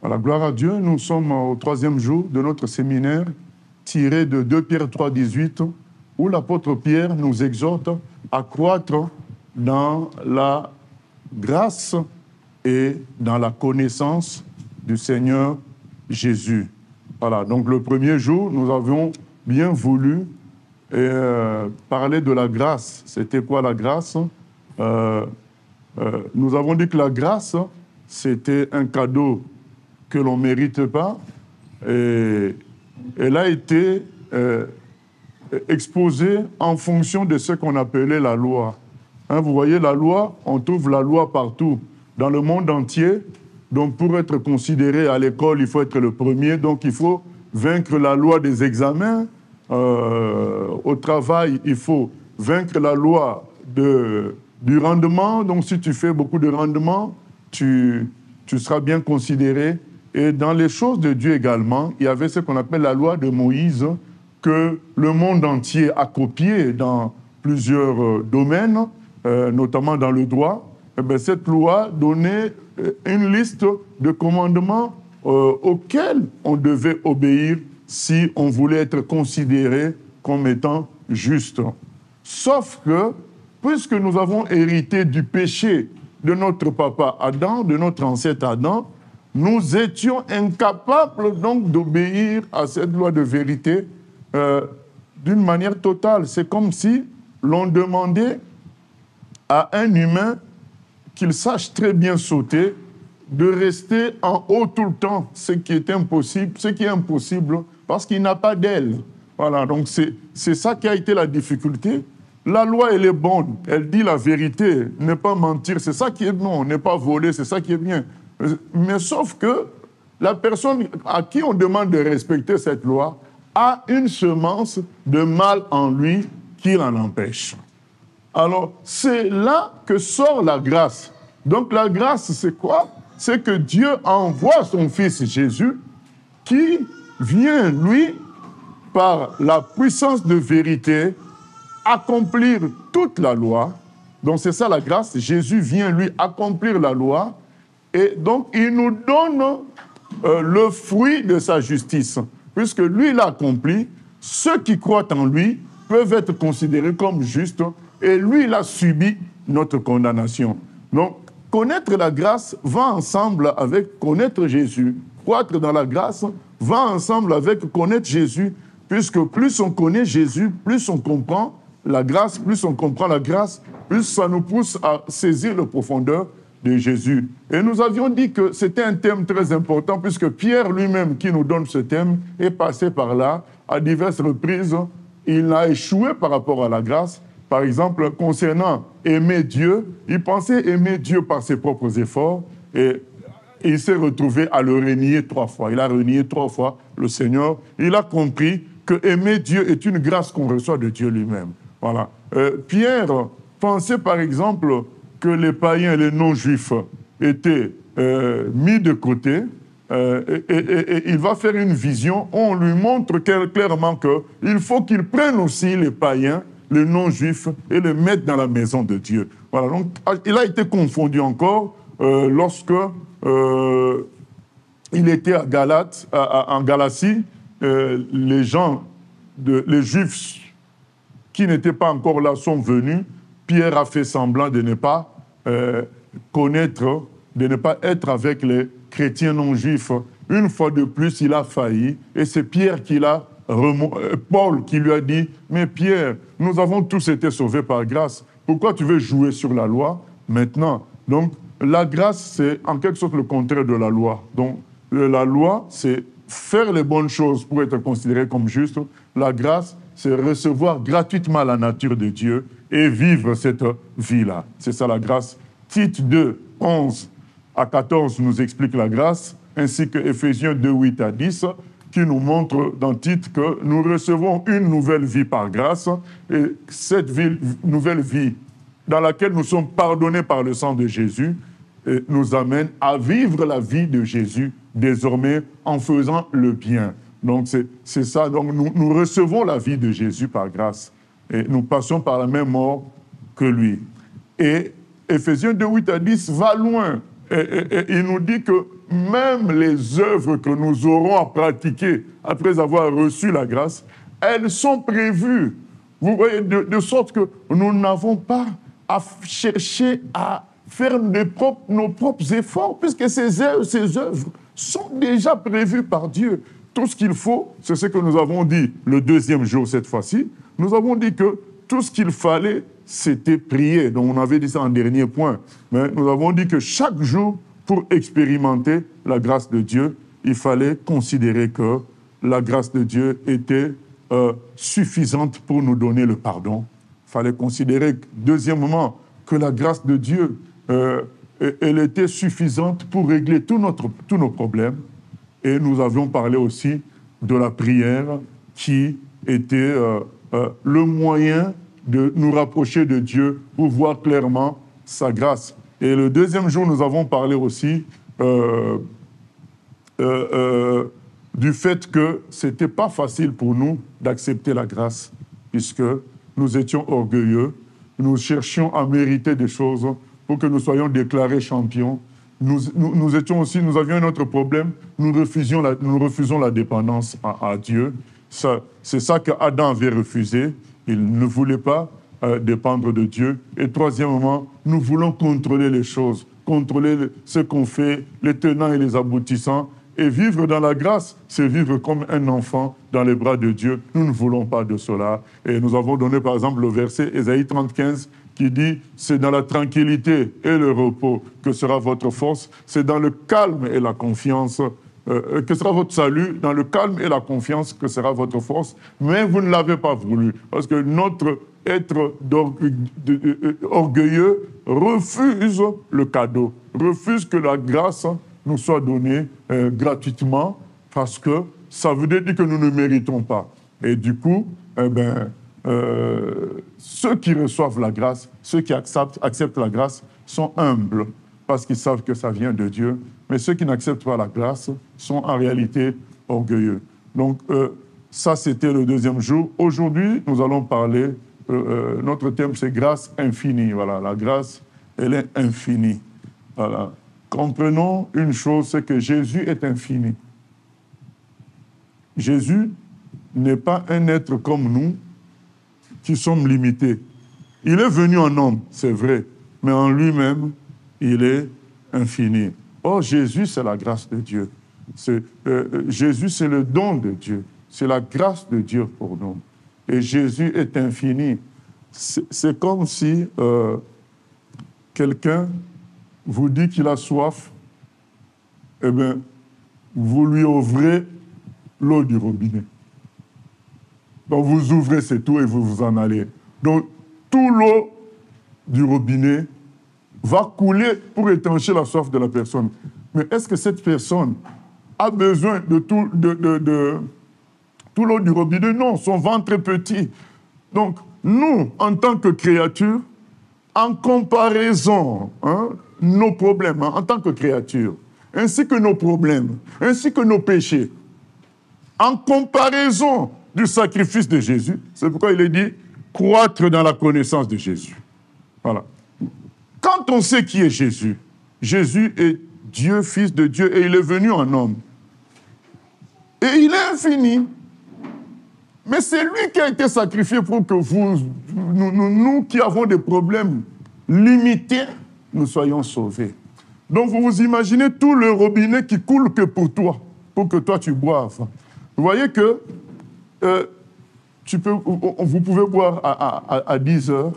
Voilà, gloire à Dieu, nous sommes au 3e jour de notre séminaire tiré de 2 Pierre 3, 18, où l'apôtre Pierre nous exhorte à croître dans la grâce et dans la connaissance du Seigneur Jésus. Voilà, donc le premier jour, nous avions bien voulu parler de la grâce. C'était quoi la grâce? Nous avons dit que la grâce, c'était un cadeau que l'on ne mérite pas. Et elle a été exposée en fonction de ce qu'on appelait la loi. Hein, vous voyez, la loi, on trouve la loi partout, dans le monde entier. Donc, pour être considéré à l'école, il faut être le premier. Donc, il faut vaincre la loi des examens. Au travail, il faut vaincre la loi du rendement. Donc, si tu fais beaucoup de rendement, tu seras bien considéré. Et dans les choses de Dieu également, il y avait ce qu'on appelle la loi de Moïse, que le monde entier a copié dans plusieurs domaines, notamment dans le droit. Et bien, cette loi donnait une liste de commandements auxquels on devait obéir si on voulait être considéré comme étant juste. Sauf que, puisque nous avons hérité du péché de notre papa Adam, de notre ancêtre Adam, nous étions incapables donc d'obéir à cette loi de vérité d'une manière totale. C'est comme si l'on demandait à un humain qu'il sache très bien sauter, de rester en haut tout le temps, ce qui est impossible, parce qu'il n'a pas d'aile. Voilà, donc c'est ça qui a été la difficulté. La loi, elle est bonne, elle dit la vérité, ne pas mentir, c'est ça qui est bon, ne pas voler, c'est ça qui est bien. Mais sauf que la personne à qui on demande de respecter cette loi a une semence de mal en lui qui l'en empêche. Alors, c'est là que sort la grâce. Donc, la grâce, c'est quoi? C'est que Dieu envoie son Fils Jésus qui vient, lui, par la puissance de vérité, accomplir toute la loi. Donc, c'est ça la grâce. Jésus vient, lui, accomplir la loi. Et donc, il nous donne le fruit de sa justice. Puisque lui l'a accompli, ceux qui croient en lui peuvent être considérés comme justes. Et lui, il a subi notre condamnation. Donc, connaître la grâce va ensemble avec connaître Jésus. Croître dans la grâce va ensemble avec connaître Jésus, puisque plus on connaît Jésus, plus on comprend la grâce, plus ça nous pousse à saisir la profondeur de Jésus. Et nous avions dit que c'était un thème très important, puisque Pierre lui-même, qui nous donne ce thème, est passé par là à diverses reprises. Il a échoué par rapport à la grâce. Par exemple, concernant aimer Dieu, il pensait aimer Dieu par ses propres efforts et il s'est retrouvé à le renier 3 fois. Il a renié 3 fois le Seigneur. Il a compris que aimer Dieu est une grâce qu'on reçoit de Dieu lui-même. Voilà. Pierre pensait par exemple que les païens et les non-juifs étaient mis de côté et il va faire une vision où on lui montre clairement qu'il faut qu'il prenne aussi les païens, les non-juifs, et les mettre dans la maison de Dieu. Voilà, donc il a été confondu encore lorsque il était à Galate, en Galatie, les Juifs qui n'étaient pas encore là sont venus. Pierre a fait semblant de ne pas connaître, de ne pas être avec les chrétiens non-juifs. Une fois de plus, il a failli, et c'est Pierre qui l'a Paul qui lui a dit « Mais Pierre, nous avons tous été sauvés par grâce. Pourquoi tu veux jouer sur la loi maintenant ?» Donc, la grâce, c'est en quelque sorte le contraire de la loi. Donc, la loi, c'est faire les bonnes choses pour être considéré comme juste. La grâce, c'est recevoir gratuitement la nature de Dieu et vivre cette vie-là. C'est ça la grâce. Tite 2, 11 à 14 nous explique la grâce, ainsi que Éphésiens 2, 8 à 10, qui nous montre dans Tite que nous recevons une nouvelle vie par grâce, et cette nouvelle vie dans laquelle nous sommes pardonnés par le sang de Jésus nous amène à vivre la vie de Jésus désormais en faisant le bien. Donc c'est ça, donc nous recevons la vie de Jésus par grâce et nous passons par la même mort que lui. Et Éphésiens 2, 8 à 10 va loin et il nous dit que même les œuvres que nous aurons à pratiquer après avoir reçu la grâce, elles sont prévues. Vous voyez, de sorte que nous n'avons pas à chercher à faire nos propres efforts, puisque ces œuvres sont déjà prévues par Dieu. Tout ce qu'il faut, c'est ce que nous avons dit le deuxième jour cette fois-ci. Nous avons dit que tout ce qu'il fallait, c'était prier. Donc on avait dit ça en dernier point. Mais nous avons dit que chaque jour, pour expérimenter la grâce de Dieu, il fallait considérer que la grâce de Dieu était suffisante pour nous donner le pardon. Il fallait considérer, deuxièmement, que la grâce de Dieu, elle était suffisante pour régler tous nos problèmes. Et nous avions parlé aussi de la prière qui était le moyen de nous rapprocher de Dieu pour voir clairement sa grâce. Et le deuxième jour, nous avons parlé aussi du fait que ce n'était pas facile pour nous d'accepter la grâce, puisque nous étions orgueilleux, nous cherchions à mériter des choses pour que nous soyons déclarés champions. Nous avions un autre problème, nous refusions la dépendance à Dieu. C'est ça qu'Adam avait refusé. Il ne voulait pas dépendre de Dieu. Et troisièmement, nous voulons contrôler les choses, contrôler ce qu'on fait, les tenants et les aboutissants. Et vivre dans la grâce, c'est vivre comme un enfant dans les bras de Dieu. Nous ne voulons pas de cela. Et nous avons donné par exemple le verset Ésaïe 35 qui dit « C'est dans la tranquillité et le repos que sera votre force, c'est dans le calme et la confiance que sera votre salut, dans le calme et la confiance que sera votre force. Mais vous ne l'avez pas voulu, parce que notre être orgueilleux refuse le cadeau, refuse que la grâce nous soit donnée gratuitement, parce que ça veut dire que nous ne méritons pas. Et du coup, ceux qui reçoivent la grâce, ceux qui acceptent la grâce, sont humbles, parce qu'ils savent que ça vient de Dieu. Mais ceux qui n'acceptent pas la grâce sont en réalité orgueilleux. Donc, ça, c'était le deuxième jour. Aujourd'hui, nous allons parler, notre thème, c'est grâce infinie. Voilà, la grâce, elle est infinie. Voilà. Comprenons une chose, c'est que Jésus est infini. Jésus n'est pas un être comme nous, qui sommes limités. Il est venu en homme, c'est vrai, mais en lui-même, il est infini. Or, Jésus, c'est la grâce de Dieu. Jésus, c'est le don de Dieu. C'est la grâce de Dieu pour nous. Et Jésus est infini. C'est comme si quelqu'un vous dit qu'il a soif, eh bien, vous lui ouvrez l'eau du robinet. Donc, vous ouvrez, c'est tout, et vous vous en allez. Donc, toute l'eau du robinet va couler pour étancher la soif de la personne. Mais est-ce que cette personne a besoin de tout l'eau du robinet? Non, son ventre est petit. Donc, nous, en tant que créatures, en comparaison, nos problèmes, en tant que créatures, ainsi que nos problèmes, ainsi que nos péchés, en comparaison du sacrifice de Jésus, c'est pourquoi il est dit croître dans la connaissance de Jésus. Voilà. Quand on sait qui est Jésus, Jésus est Dieu, Fils de Dieu, et il est venu en homme. Et il est infini. Mais c'est lui qui a été sacrifié pour que nous qui avons des problèmes limités, nous soyons sauvés. Donc vous vous imaginez tout le robinet qui coule que pour toi, pour que toi tu boives. Vous voyez que vous pouvez boire à 10 heures,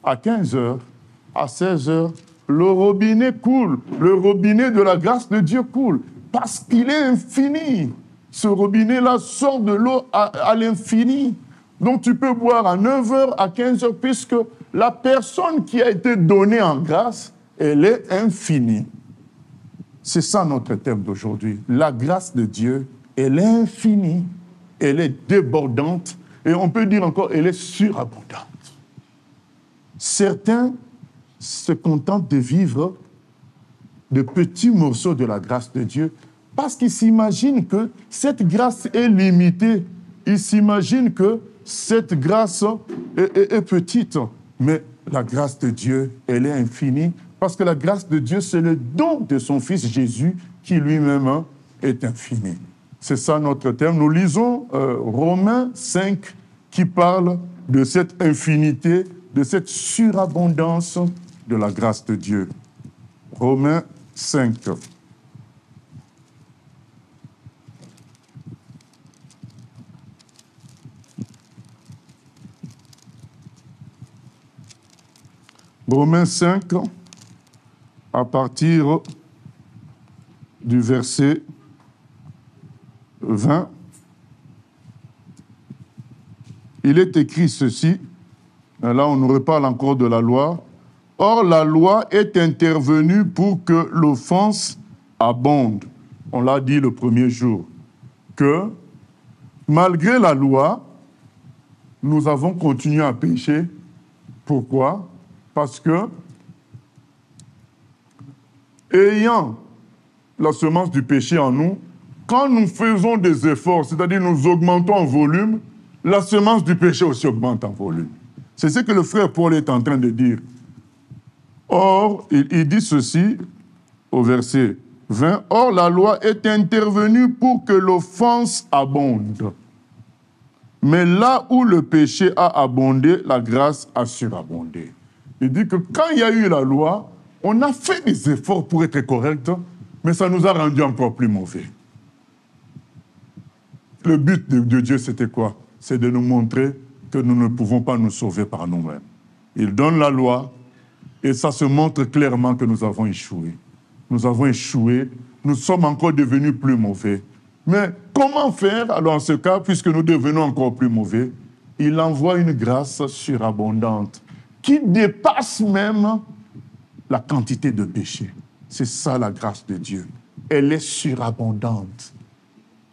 à 15 heures, à 16 heures. Le robinet coule. Le robinet de la grâce de Dieu coule. Parce qu'il est infini. Ce robinet-là sort de l'eau à l'infini. Donc tu peux boire à 9 heures, à 15 heures, puisque la personne qui a été donnée en grâce, elle est infinie. C'est ça notre thème d'aujourd'hui. La grâce de Dieu, elle est infinie, elle est débordante, et on peut dire encore, elle est surabondante. Certains se contentent de vivre de petits morceaux de la grâce de Dieu parce qu'ils s'imaginent que cette grâce est limitée. Ils s'imaginent que cette grâce est petite. Mais la grâce de Dieu, elle est infinie Parce que la grâce de Dieu, c'est le don de son Fils Jésus qui lui-même est infini. C'est ça notre terme. Nous lisons Romains 5 qui parle de cette infinité, de cette surabondance de la grâce de Dieu. Romains 5. Romains 5, à partir du verset 20, il est écrit ceci, là on nous reparle encore de la loi. Or, la loi est intervenue pour que l'offense abonde. On l'a dit le premier jour, que malgré la loi, nous avons continué à pécher. Pourquoi? Parce que, ayant la semence du péché en nous, quand nous faisons des efforts, c'est-à-dire nous augmentons en volume, la semence du péché aussi augmente en volume. C'est ce que le frère Paul est en train de dire. Or, il dit ceci au verset 20, « Or, la loi est intervenue pour que l'offense abonde. Mais là où le péché a abondé, la grâce a surabondé. » Il dit que quand il y a eu la loi, on a fait des efforts pour être correct, mais ça nous a rendu encore plus mauvais. Le but de Dieu, c'était quoi? C'est de nous montrer que nous ne pouvons pas nous sauver par nous-mêmes. Il donne la loi et ça se montre clairement que nous avons échoué. Nous avons échoué, nous sommes encore devenus plus mauvais. Mais comment faire, alors en ce cas, puisque nous devenons encore plus mauvais? Il envoie une grâce surabondante qui dépasse même la quantité de péché. C'est ça la grâce de Dieu. Elle est surabondante.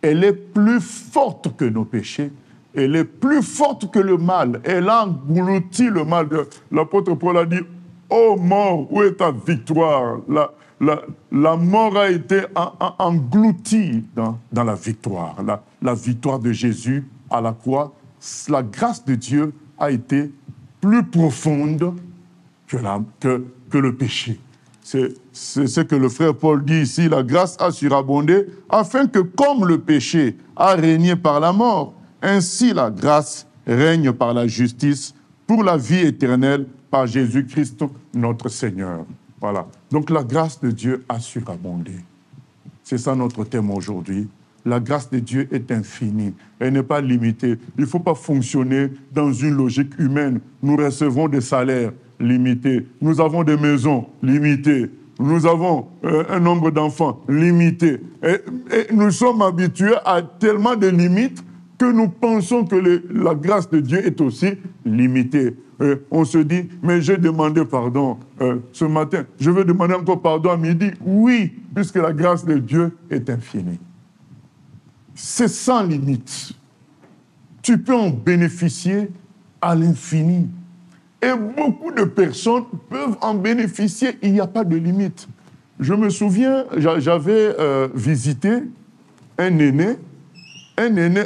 Elle est plus forte que nos péchés. Elle est plus forte que le mal. Elle a englouti le mal. L'apôtre Paul a dit, « Ô mort, où est ta victoire ?» La mort a été engloutie dans la victoire. La victoire de Jésus à la croix. La grâce de Dieu a été plus profonde que le péché. C'est ce que le frère Paul dit ici, la grâce a surabondé, afin que comme le péché a régné par la mort, ainsi la grâce règne par la justice pour la vie éternelle par Jésus-Christ notre Seigneur. Voilà. Donc la grâce de Dieu a surabondé. C'est ça notre thème aujourd'hui. La grâce de Dieu est infinie. Elle n'est pas limitée. Il ne faut pas fonctionner dans une logique humaine. Nous recevons des salaires limités. Nous avons des maisons limitées. Nous avons un nombre d'enfants limité. Et nous sommes habitués à tellement de limites que nous pensons que la grâce de Dieu est aussi limitée. On se dit, mais j'ai demandé pardon ce matin. Je veux demander encore pardon à midi. Oui, puisque la grâce de Dieu est infinie. C'est sans limite. Tu peux en bénéficier à l'infini. Et beaucoup de personnes peuvent en bénéficier. Il n'y a pas de limite. Je me souviens, j'avais visité un aîné,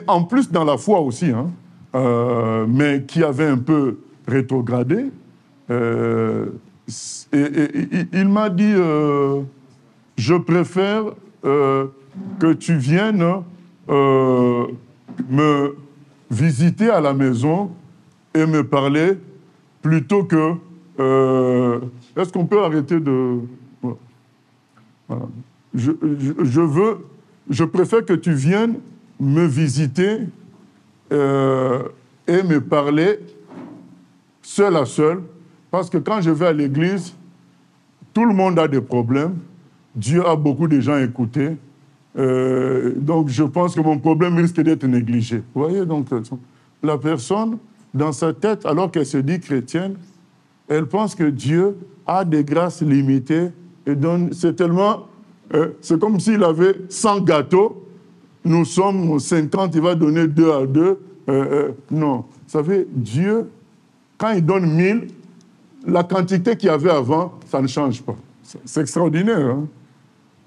en plus dans la foi aussi, mais qui avait un peu rétrogradé. Et il m'a dit, je préfère que tu viennes me visiter à la maison et me parler plutôt que... Est-ce qu'on peut arrêter de... Voilà. Je préfère que tu viennes me visiter et me parler seul à seul, parce que quand je vais à l'église, tout le monde a des problèmes. Dieu a beaucoup de gens à écouter. Donc, je pense que mon problème risque d'être négligé. Vous voyez, donc, la personne, dans sa tête, alors qu'elle se dit chrétienne, elle pense que Dieu a des grâces limitées et donne... C'est tellement... c'est comme s'il avait 100 gâteaux, nous sommes 50, il va donner 2 à 2. Non, vous savez, Dieu, quand il donne 1000, la quantité qu'il y avait avant, ça ne change pas. C'est extraordinaire. Hein?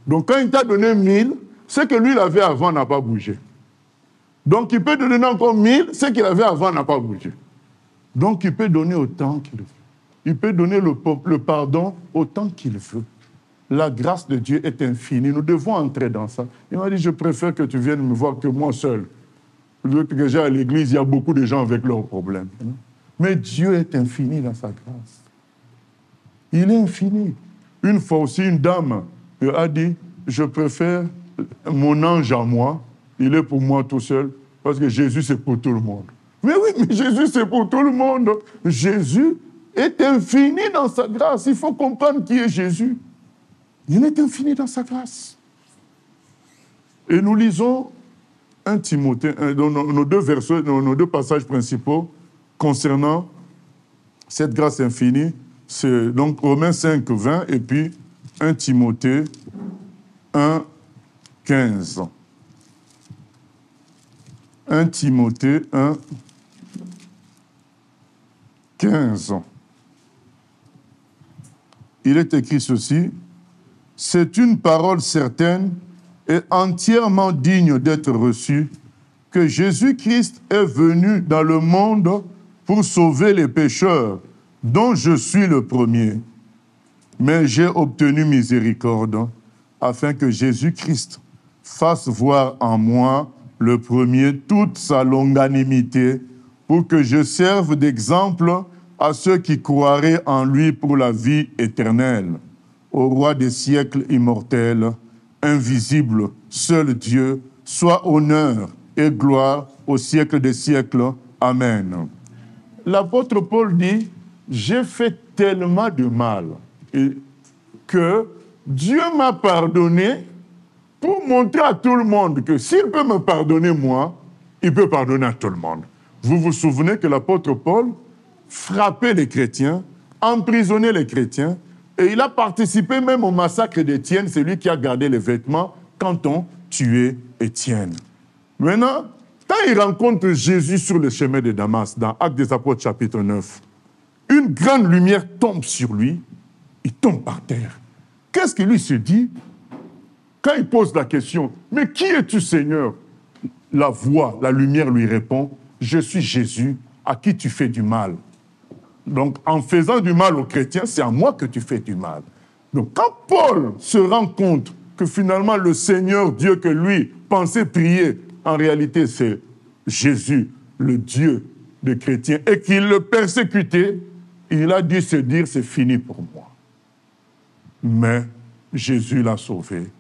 Donc, quand il t'a donné 1000, ce que lui, il avait avant n'a pas bougé. Donc, il peut te donner encore 1000, ce qu'il avait avant n'a pas bougé. Donc, il peut donner autant qu'il veut. Il peut donner le pardon autant qu'il veut. La grâce de Dieu est infinie. Nous devons entrer dans ça. Il m'a dit, je préfère que tu viennes me voir que moi seul. Que j'ai à l'église, il y a beaucoup de gens avec leurs problèmes. Mais Dieu est infini dans sa grâce. Il est infini. Une fois aussi, une dame a dit, je préfère mon ange à moi. Il est pour moi tout seul, parce que Jésus, c'est pour tout le monde. Mais oui, mais Jésus, c'est pour tout le monde. Jésus est infini dans sa grâce. Il faut comprendre qui est Jésus. Il est infini dans sa grâce. Et nous lisons 1 Timothée, nos deux versets, nos deux passages principaux concernant cette grâce infinie. C'est donc Romains 5, 20 et puis 1 Timothée 1, 15. 1 Timothée 1, 15. Il est écrit ceci. C'est une parole certaine et entièrement digne d'être reçue que Jésus-Christ est venu dans le monde pour sauver les pécheurs, dont je suis le premier. Mais j'ai obtenu miséricorde afin que Jésus-Christ fasse voir en moi le premier toute sa longanimité pour que je serve d'exemple à ceux qui croiraient en lui pour la vie éternelle. Au roi des siècles immortels, invisible, seul Dieu, soit honneur et gloire au siècle des siècles. Amen. L'apôtre Paul dit, j'ai fait tellement de mal que Dieu m'a pardonné pour montrer à tout le monde que s'il peut me pardonner moi, il peut pardonner à tout le monde. Vous vous souvenez que l'apôtre Paul frappait les chrétiens, emprisonnait les chrétiens, et il a participé même au massacre d'Étienne, c'est lui qui a gardé les vêtements quand on tuait Étienne. Maintenant, quand il rencontre Jésus sur le chemin de Damas, dans Actes des Apôtres chapitre 9, une grande lumière tombe sur lui, il tombe par terre. Qu'est-ce que lui se dit? Quand il pose la question, « Mais qui es-tu, Seigneur ?» La voix, la lumière lui répond, « Je suis Jésus, à qui tu fais du mal. » Donc, en faisant du mal aux chrétiens, c'est à moi que tu fais du mal. Donc, quand Paul se rend compte que finalement le Seigneur Dieu que lui pensait prier, en réalité c'est Jésus, le Dieu des chrétiens, et qu'il le persécutait, il a dû se dire, c'est fini pour moi. Mais Jésus l'a sauvé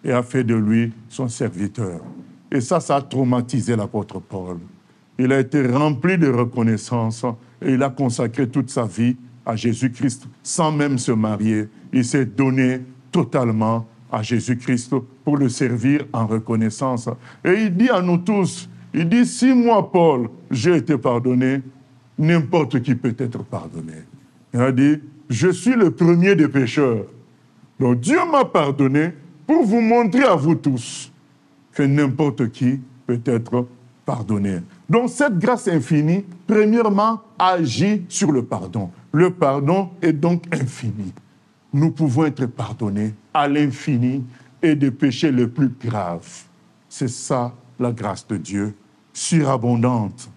et a fait de lui son serviteur. Et ça a traumatisé l'apôtre Paul. Il a été rempli de reconnaissance et il a consacré toute sa vie à Jésus-Christ sans même se marier. Il s'est donné totalement à Jésus-Christ pour le servir en reconnaissance. Et il dit à nous tous, il dit, si moi, Paul, j'ai été pardonné, n'importe qui peut être pardonné. Il a dit, je suis le premier des pécheurs. Donc Dieu m'a pardonné pour vous montrer à vous tous que n'importe qui peut être pardonné. Donc cette grâce infinie, premièrement, agit sur le pardon. Le pardon est donc infini. Nous pouvons être pardonnés à l'infini et des péchés les plus graves. C'est ça la grâce de Dieu, surabondante.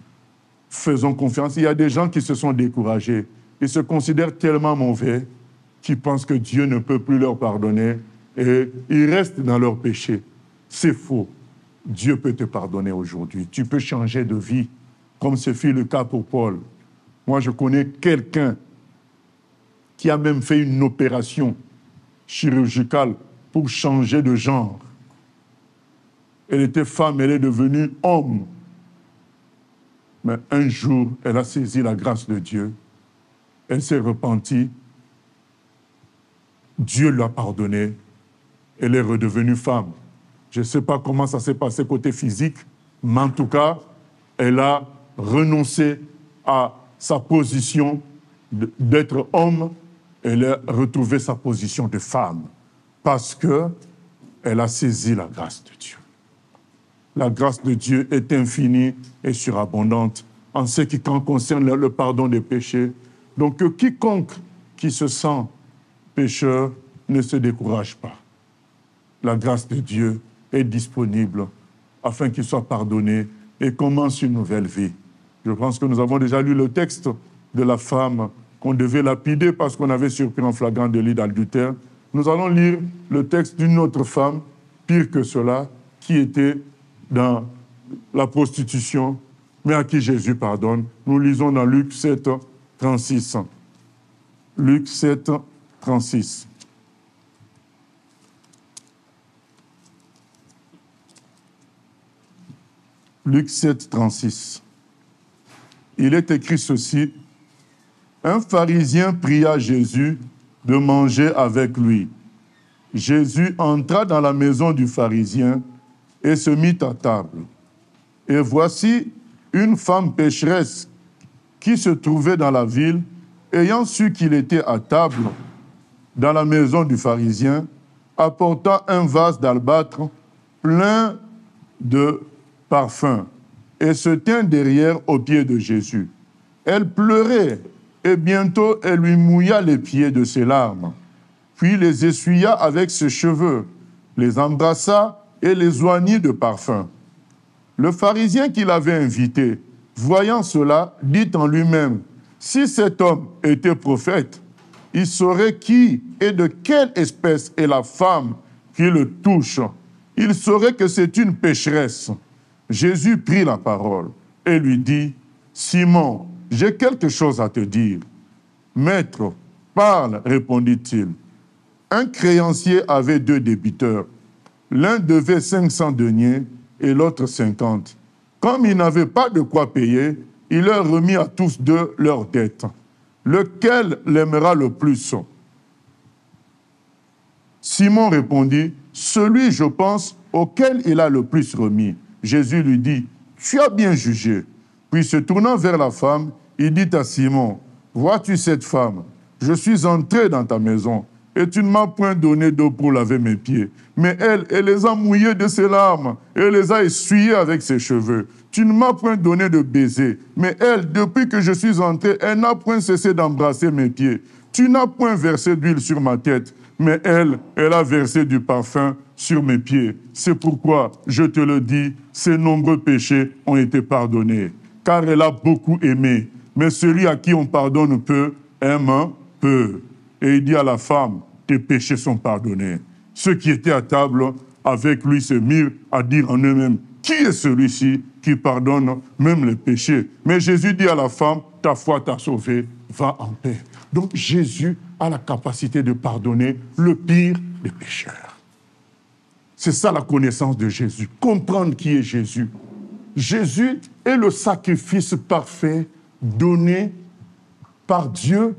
Faisons confiance. Il y a des gens qui se sont découragés. Ils se considèrent tellement mauvais qu'ils pensent que Dieu ne peut plus leur pardonner et ils restent dans leur péché. C'est faux. Dieu peut te pardonner aujourd'hui. Tu peux changer de vie, comme ce fut le cas pour Paul. Moi, je connais quelqu'un qui a même fait une opération chirurgicale pour changer de genre. Elle était femme, elle est devenue homme. Mais un jour, elle a saisi la grâce de Dieu. Elle s'est repentie. Dieu l'a pardonnée. Elle est redevenue femme. Je ne sais pas comment ça s'est passé côté physique, mais en tout cas, elle a renoncé à sa position d'être homme. Elle a retrouvé sa position de femme parce qu'elle a saisi la grâce de Dieu. La grâce de Dieu est infinie et surabondante en ce qui concerne le pardon des péchés. Donc, quiconque qui se sent pécheur ne se décourage pas. La grâce de Dieu est disponible afin qu'il soit pardonné et commence une nouvelle vie. Je pense que nous avons déjà lu le texte de la femme qu'on devait lapider parce qu'on avait surpris en flagrant délit d'adultère. Nous allons lire le texte d'une autre femme, pire que cela, qui était dans la prostitution, mais à qui Jésus pardonne. Nous lisons dans Luc 7, 36. Luc 7, 36. Luc 7, 36. Il est écrit ceci. Un pharisien pria Jésus de manger avec lui. Jésus entra dans la maison du pharisien et se mit à table. Et voici une femme pécheresse qui se trouvait dans la ville, ayant su qu'il était à table dans la maison du pharisien, apporta un vase d'albâtre plein de parfum et se tint derrière aux pieds de Jésus. Elle pleurait et bientôt elle lui mouilla les pieds de ses larmes, puis les essuya avec ses cheveux, les embrassa et les oignit de parfum. Le pharisien qui l'avait invité, voyant cela, dit en lui-même, « Si cet homme était prophète, il saurait qui et de quelle espèce est la femme qui le touche. Il saurait que c'est une pécheresse. » Jésus prit la parole et lui dit, « Simon, j'ai quelque chose à te dire. »« Maître, parle, répondit-il. Un créancier avait 2 débiteurs. L'un devait 500 deniers et l'autre 50. Comme il n'avait pas de quoi payer, il leur remit à tous 2 leurs dettes. Lequel l'aimera le plus? Simon répondit, « Celui, je pense, auquel il a le plus remis. » Jésus lui dit, « Tu as bien jugé. » Puis se tournant vers la femme, il dit à Simon, « Vois-tu cette femme? Je suis entré dans ta maison et tu ne m'as point donné d'eau pour laver mes pieds. Mais elle les a mouillés de ses larmes et les a essuyés avec ses cheveux. Tu ne m'as point donné de baiser. Mais elle, depuis que je suis entré, elle n'a point cessé d'embrasser mes pieds. Tu n'as point versé d'huile sur ma tête. Mais elle a versé du parfum sur mes pieds. C'est pourquoi, je te le dis, ses nombreux péchés ont été pardonnés. Car elle a beaucoup aimé. Mais celui à qui on pardonne peu, aime peu. Et il dit à la femme, tes péchés sont pardonnés. Ceux qui étaient à table avec lui se mirent à dire en eux-mêmes, qui est celui-ci qui pardonne même les péchés? Mais Jésus dit à la femme, ta foi t'a sauvée, va en paix. Donc Jésus a la capacité de pardonner le pire des pécheurs. C'est ça la connaissance de Jésus, comprendre qui est Jésus. Jésus est le sacrifice parfait donné par Dieu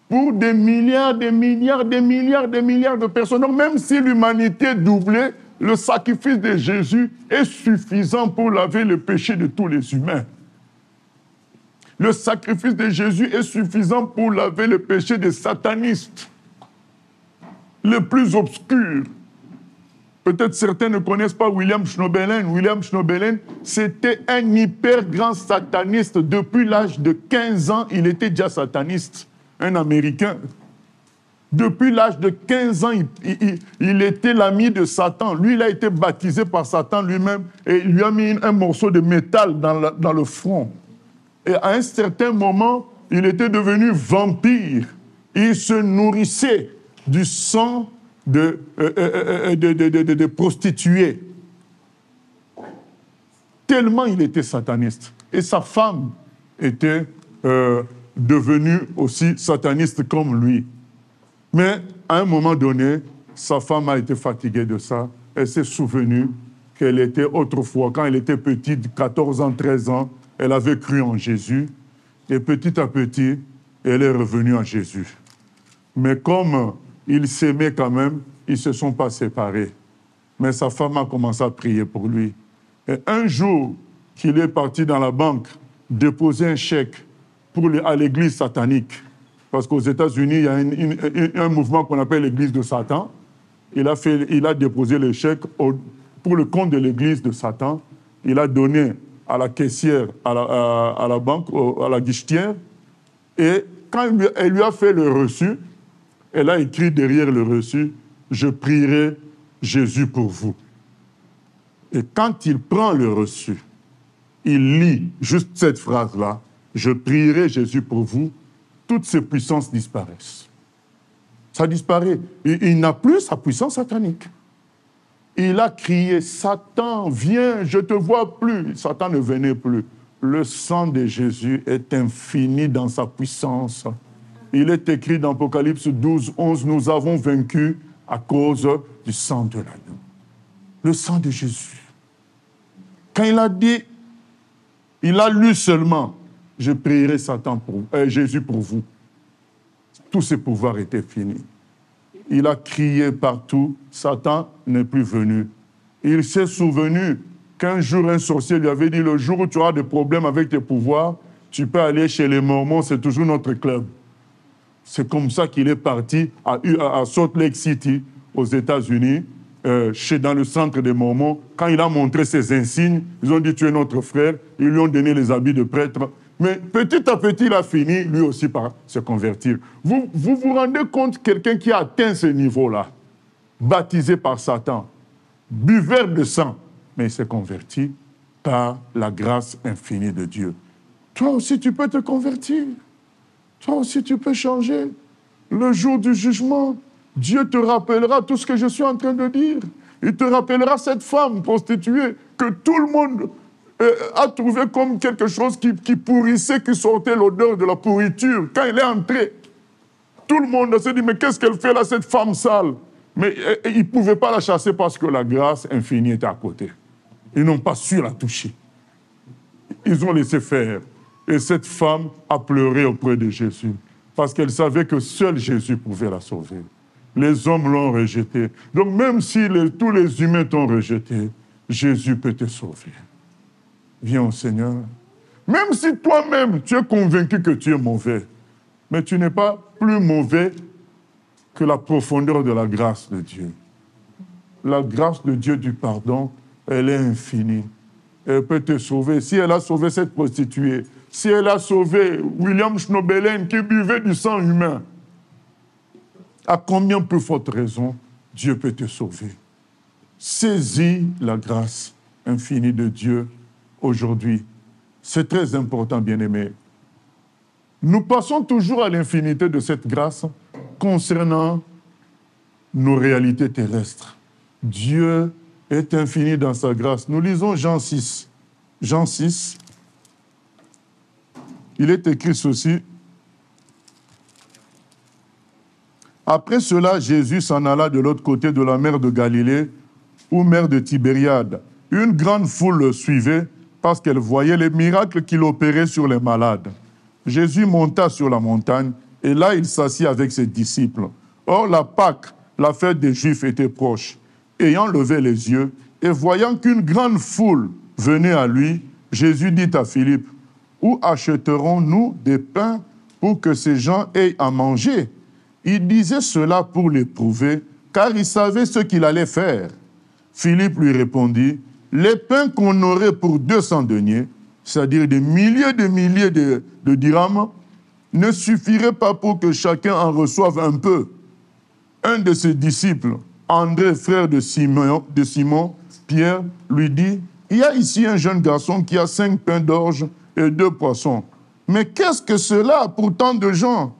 pour des milliards de personnes. Donc même si l'humanité doublait, le sacrifice de Jésus est suffisant pour laver le péché de tous les humains. Le sacrifice de Jésus est suffisant pour laver le péché des satanistes, les plus obscurs. Peut-être certains ne connaissent pas William Schnoebelen. William Schnoebelen, c'était un hyper grand sataniste. Depuis l'âge de 15 ans, il était déjà sataniste, un Américain. Depuis l'âge de 15 ans, il était l'ami de Satan. Lui, il a été baptisé par Satan lui-même et il lui a mis un morceau de métal dans le front. Et à un certain moment, il était devenu vampire. Il se nourrissait du sang de prostituées. Tellement il était sataniste. Et sa femme était devenue aussi sataniste comme lui. Mais à un moment donné, sa femme a été fatiguée de ça. Elle s'est souvenue qu'elle était autrefois, quand elle était petite, 14 ans, 13 ans, elle avait cru en Jésus. Et petit à petit, elle est revenue à Jésus. Mais comme ils s'aimaient quand même, ils ne se sont pas séparés. Mais sa femme a commencé à prier pour lui. Et un jour qu'il est parti dans la banque déposer un chèque à l'église satanique, parce qu'aux États-Unis, il y a un mouvement qu'on appelle l'église de Satan. Il a déposé le chèque pour le compte de l'église de Satan. Il a donné à la caissière, à la banque, à la guichetière. Et quand elle lui a fait le reçu, elle a écrit derrière le reçu, « Je prierai Jésus pour vous ». Et quand il prend le reçu, il lit juste cette phrase-là, « Je prierai Jésus pour vous ». toutes ces puissances disparaissent. Ça disparaît. Et il n'a plus sa puissance satanique. Il a crié, Satan, viens, je ne te vois plus. Satan ne venait plus. Le sang de Jésus est infini dans sa puissance. Il est écrit dans Apocalypse 12, 11, nous avons vaincu à cause du sang de l'agneau. Le sang de Jésus. Quand il a dit, il a lu seulement, je prierai Jésus pour vous. Tous ses pouvoirs étaient finis. Il a crié partout, Satan n'est plus venu. Il s'est souvenu qu'un jour, un sorcier lui avait dit, le jour où tu auras des problèmes avec tes pouvoirs, tu peux aller chez les Mormons, c'est toujours notre club. C'est comme ça qu'il est parti à Salt Lake City, aux États-Unis, dans le centre des Mormons. Quand il a montré ses insignes, ils ont dit, tu es notre frère. Ils lui ont donné les habits de prêtre. Mais petit à petit, il a fini, lui aussi, par se convertir. Vous vous rendez compte, quelqu'un qui a atteint ce niveau-là, baptisé par Satan, buveur de sang, mais il s'est converti par la grâce infinie de Dieu. Toi aussi, tu peux te convertir. Toi aussi, tu peux changer. Le jour du jugement, Dieu te rappellera tout ce que je suis en train de dire. Il te rappellera cette femme prostituée que tout le monde a trouvé comme quelque chose qui pourrissait, qui sortait l'odeur de la pourriture. Quand elle est entrée, tout le monde s'est dit, mais qu'est-ce qu'elle fait là, cette femme sale? Mais ils ne pouvaient pas la chasser parce que la grâce infinie était à côté. Ils n'ont pas su la toucher. Ils ont laissé faire. Et cette femme a pleuré auprès de Jésus parce qu'elle savait que seul Jésus pouvait la sauver. Les hommes l'ont rejeté. Donc même si tous les humains t'ont rejeté, Jésus peut te sauver. Viens au Seigneur. Même si toi-même, tu es convaincu que tu es mauvais, mais tu n'es pas plus mauvais que la profondeur de la grâce de Dieu. La grâce de Dieu du pardon, elle est infinie. Elle peut te sauver. Si elle a sauvé cette prostituée, si elle a sauvé William Schnobelen qui buvait du sang humain, à combien plus forte raison Dieu peut te sauver? Saisis la grâce infinie de Dieu aujourd'hui. C'est très important, bien-aimés. Nous passons toujours à l'infinité de cette grâce concernant nos réalités terrestres. Dieu est infini dans sa grâce. Nous lisons Jean 6. Jean 6, il est écrit ceci. Après cela, Jésus s'en alla de l'autre côté de la mer de Galilée, ou mer de Tibériade. Une grande foule le suivait parce qu'elle voyait les miracles qu'il opérait sur les malades. Jésus monta sur la montagne et là, il s'assit avec ses disciples. Or, la Pâque, la fête des Juifs, était proche. Ayant levé les yeux et voyant qu'une grande foule venait à lui, Jésus dit à Philippe, « Où achèterons-nous des pains pour que ces gens aient à manger ?» Il disait cela pour l'éprouver, car il savait ce qu'il allait faire. Philippe lui répondit, « Les pains qu'on aurait pour 200 deniers, c'est-à-dire des milliers de dirhams, ne suffiraient pas pour que chacun en reçoive un peu. » Un de ses disciples, André, frère de Simon, Pierre, lui dit, « Il y a ici un jeune garçon qui a 5 pains d'orge et 2 poissons. Mais qu'est-ce que cela pour tant de gens ?»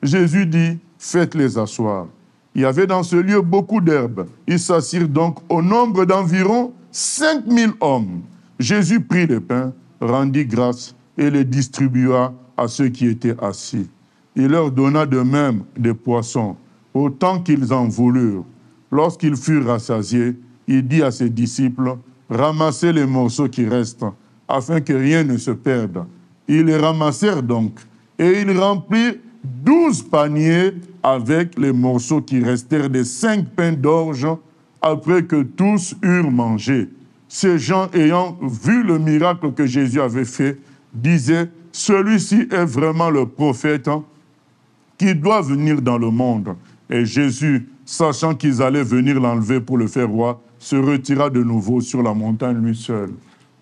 Jésus dit, « Faites-les asseoir. » Il y avait dans ce lieu beaucoup d'herbes. Ils s'assirent donc au nombre d'environ 5000 hommes. Jésus prit les pains, rendit grâce et les distribua à ceux qui étaient assis. Il leur donna de même des poissons, autant qu'ils en voulurent. Lorsqu'ils furent rassasiés, il dit à ses disciples, « Ramassez les morceaux qui restent, afin que rien ne se perde. » Ils les ramassèrent donc, et ils remplirent 12 paniers avec les morceaux qui restèrent des 5 pains d'orge, après que tous eurent mangé. Ces gens, ayant vu le miracle que Jésus avait fait, disaient, « Celui-ci est vraiment le prophète qui doit venir dans le monde. » Et Jésus, sachant qu'ils allaient venir l'enlever pour le faire roi, se retira de nouveau sur la montagne lui seul.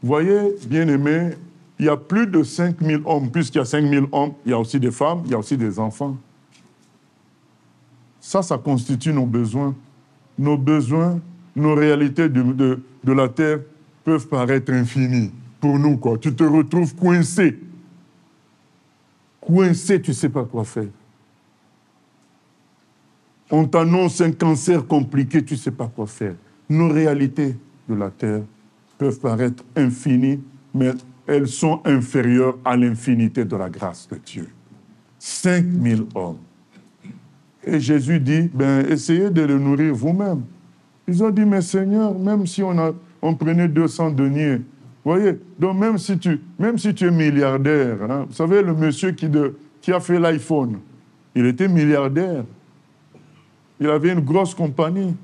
Voyez, bien-aimés, il y a plus de 5000 hommes. Puisqu'il y a 5000 hommes, il y a aussi des femmes, il y a aussi des enfants. Ça constitue nos besoins. Nos besoins, nos réalités de la terre peuvent paraître infinies pour nous, quoi. Tu te retrouves coincé. coincé, tu ne sais pas quoi faire. On t'annonce un cancer compliqué, tu ne sais pas quoi faire. Nos réalités de la terre peuvent paraître infinies, mais elles sont inférieures à l'infinité de la grâce de Dieu. 5000 hommes. Et Jésus dit, essayez de les nourrir vous-même. Ils ont dit, mais Seigneur, même si on prenait 200 deniers, vous voyez, donc même si tu es milliardaire, hein, vous savez, le monsieur qui a fait l'iPhone, il était milliardaire. Il avait une grosse compagnie,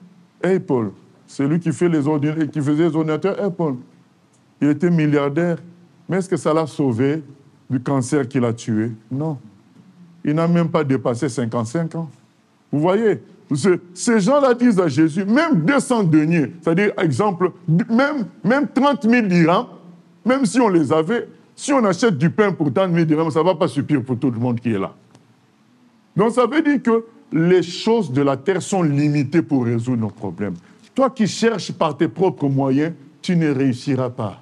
Apple. C'est lui qui faisait les ordinateurs Apple. Il était milliardaire. Mais est-ce que ça l'a sauvé du cancer qui l'a tué? Non. Il n'a même pas dépassé 55 ans. Vous voyez, ces gens-là disent à Jésus, même 200 deniers, c'est-à-dire, exemple, même 30 000 dirhams, même si on les avait, si on achète du pain pour 30 000 dirhams, ça ne va pas suffire pour tout le monde qui est là. Donc ça veut dire que les choses de la terre sont limitées pour résoudre nos problèmes. Toi qui cherches par tes propres moyens, tu ne réussiras pas.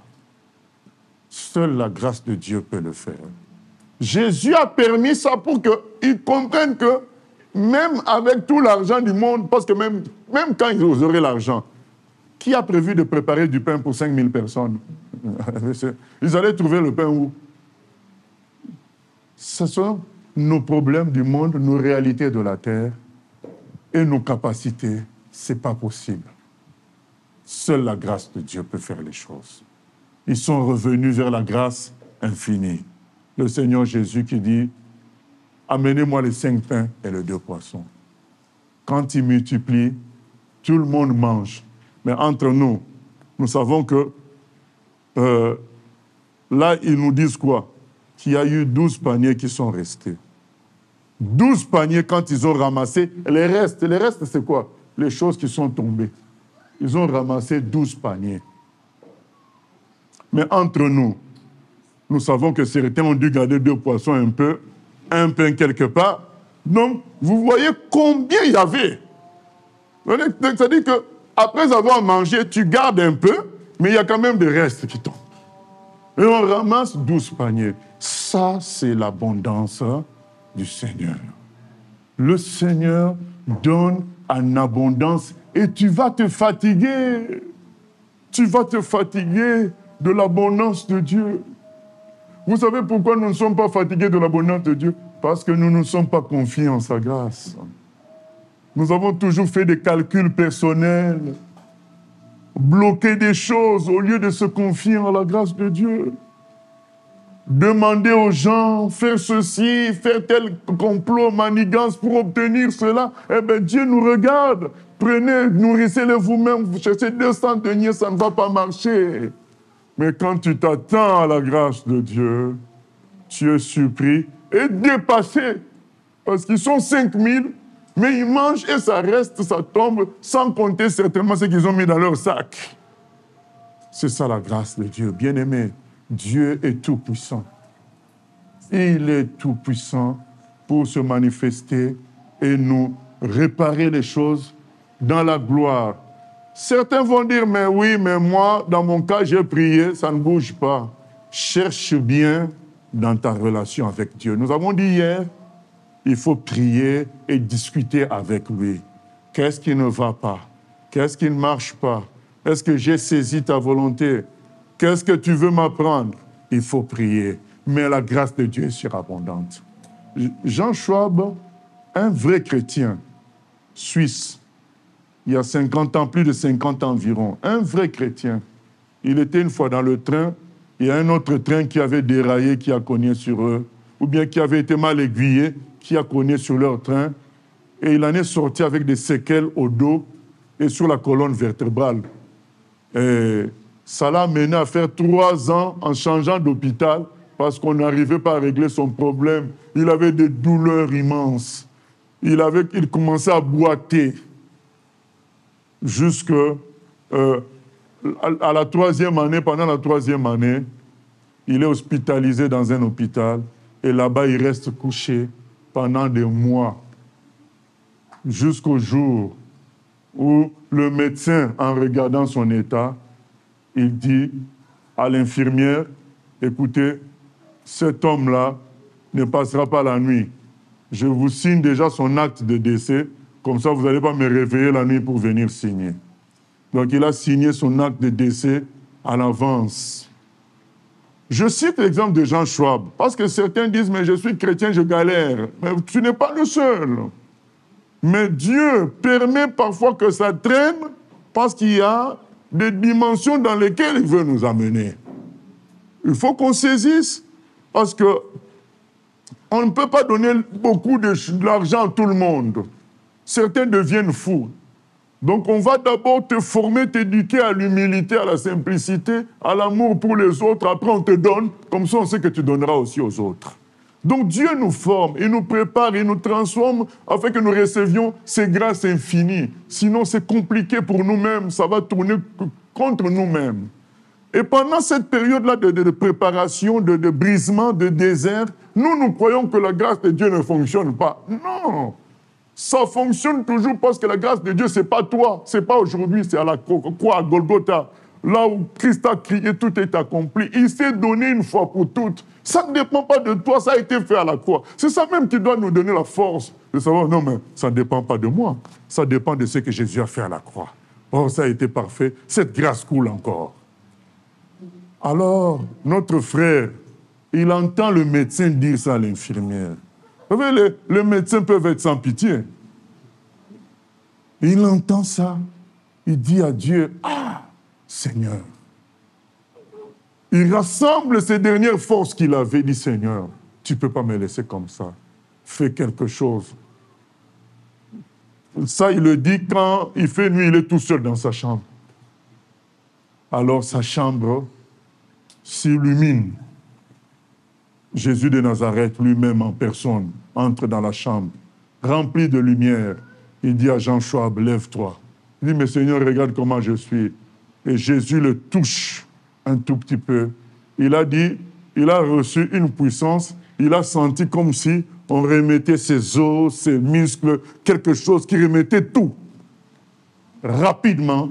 Seule la grâce de Dieu peut le faire. Jésus a permis ça pour qu'ils comprennent que même avec tout l'argent du monde, parce que même quand ils auraient l'argent, qui a prévu de préparer du pain pour 5000 personnes? Ils allaient trouver le pain où? Ce sont nos problèmes du monde, nos réalités de la terre et nos capacités. Ce n'est pas possible. Seule la grâce de Dieu peut faire les choses. Ils sont revenus vers la grâce infinie. Le Seigneur Jésus qui dit, amenez-moi les 5 pains et les 2 poissons. Quand il multiplie, tout le monde mange. Mais entre nous, nous savons que là, ils nous disent quoi? Qu'il y a eu 12 paniers qui sont restés. 12 paniers quand ils ont ramassé. Les restes, c'est quoi? Les choses qui sont tombées. Ils ont ramassé 12 paniers. Mais entre nous, nous savons que certains ont dû garder 2 poissons un pain quelque part. Donc, vous voyez combien il y avait. C'est-à-dire qu'après avoir mangé, tu gardes un peu, mais il y a quand même des restes qui tombent. Et on ramasse 12 paniers. Ça, c'est l'abondance du Seigneur. Le Seigneur donne en abondance et tu vas te fatiguer. Tu vas te fatiguer de l'abondance de Dieu. Vous savez pourquoi nous ne sommes pas fatigués de l'abondance de Dieu? Parce que nous ne sommes pas confiés en sa grâce. Nous avons toujours fait des calculs personnels, bloqué des choses au lieu de se confier en la grâce de Dieu. Demander aux gens, faire ceci, faire tel complot, manigance pour obtenir cela. Eh bien, Dieu nous regarde. Prenez, nourrissez-les vous-même. Vous cherchez 200 deniers, ça ne va pas marcher. Mais quand tu t'attends à la grâce de Dieu, tu es surpris et dépassé. Parce qu'ils sont 5000, mais ils mangent et ça reste, ça tombe, sans compter certainement ce qu'ils ont mis dans leur sac. C'est ça la grâce de Dieu. Bien-aimé, Dieu est tout-puissant. Il est tout-puissant pour se manifester et nous réparer les choses dans la gloire. Certains vont dire, mais oui, mais moi, dans mon cas, j'ai prié, ça ne bouge pas. Cherche bien dans ta relation avec Dieu. Nous avons dit hier, il faut prier et discuter avec lui. Qu'est-ce qui ne va pas? Qu'est-ce qui ne marche pas? Est-ce que j'ai saisi ta volonté? Qu'est-ce que tu veux m'apprendre? Il faut prier. Mais la grâce de Dieu est surabondante. Jean Schwab, un vrai chrétien suisse, il y a 50 ans, plus de 50 ans environ, un vrai chrétien. Il était une fois dans le train, il y a un autre train qui avait déraillé, qui a cogné sur eux, ou bien qui avait été mal aiguillé, qui a cogné sur leur train, et il en est sorti avec des séquelles au dos et sur la colonne vertébrale. Et ça l'a mené à faire 3 ans en changeant d'hôpital parce qu'on n'arrivait pas à régler son problème. Il avait des douleurs immenses. Il commençait à boiter. Jusqu'à la 3e année, pendant la 3e année, il est hospitalisé dans un hôpital et là-bas, il reste couché pendant des mois, jusqu'au jour où le médecin, en regardant son état, il dit à l'infirmière, écoutez, cet homme-là, ne passera pas la nuit. Je vous signe déjà son acte de décès, comme ça vous n'allez pas me réveiller la nuit pour venir signer. Donc il a signé son acte de décès à l'avance. Je cite l'exemple de Jean Schwab, parce que certains disent, mais je suis chrétien, je galère. Mais tu n'es pas le seul. Mais Dieu permet parfois que ça traîne, parce qu'il y a des dimensions dans lesquelles il veut nous amener. Il faut qu'on saisisse, parce que on ne peut pas donner beaucoup d'argent à tout le monde. Certains deviennent fous. Donc on va d'abord te former, t'éduquer à l'humilité, à la simplicité, à l'amour pour les autres. Après on te donne, comme ça on sait que tu donneras aussi aux autres. Donc Dieu nous forme, il nous prépare, il nous transforme afin que nous recevions ces grâces infinies. Sinon c'est compliqué pour nous-mêmes, ça va tourner contre nous-mêmes. Et pendant cette période-là de préparation, de brisement, de désert, nous croyons que la grâce de Dieu ne fonctionne pas. Non! Ça fonctionne toujours parce que la grâce de Dieu, ce n'est pas toi, ce n'est pas aujourd'hui, c'est à la croix, à Golgotha. Là où Christ a crié, tout est accompli. Il s'est donné une fois pour toutes. Ça ne dépend pas de toi, ça a été fait à la croix. C'est ça même qui doit nous donner la force de savoir, non mais ça ne dépend pas de moi, ça dépend de ce que Jésus a fait à la croix. Oh, ça a été parfait, cette grâce coule encore. Alors, notre frère, il entend le médecin dire ça à l'infirmière. Vous savez, les médecins peuvent être sans pitié. Il entend ça, il dit à Dieu, « Ah, Seigneur !» Il rassemble ses dernières forces qu'il avait, dit, « Seigneur, tu ne peux pas me laisser comme ça. Fais quelque chose. » Ça, il le dit quand il fait nuit, il est tout seul dans sa chambre. Alors sa chambre s'illumine. Jésus de Nazareth, lui-même en personne, entre dans la chambre, rempli de lumière. Il dit à Jean Schwab, lève-toi. Il dit, mais Seigneur, regarde comment je suis. Et Jésus le touche un tout petit peu. Il a dit, il a reçu une puissance, il a senti comme si on remettait ses os, ses muscles, quelque chose qui remettait tout. Rapidement,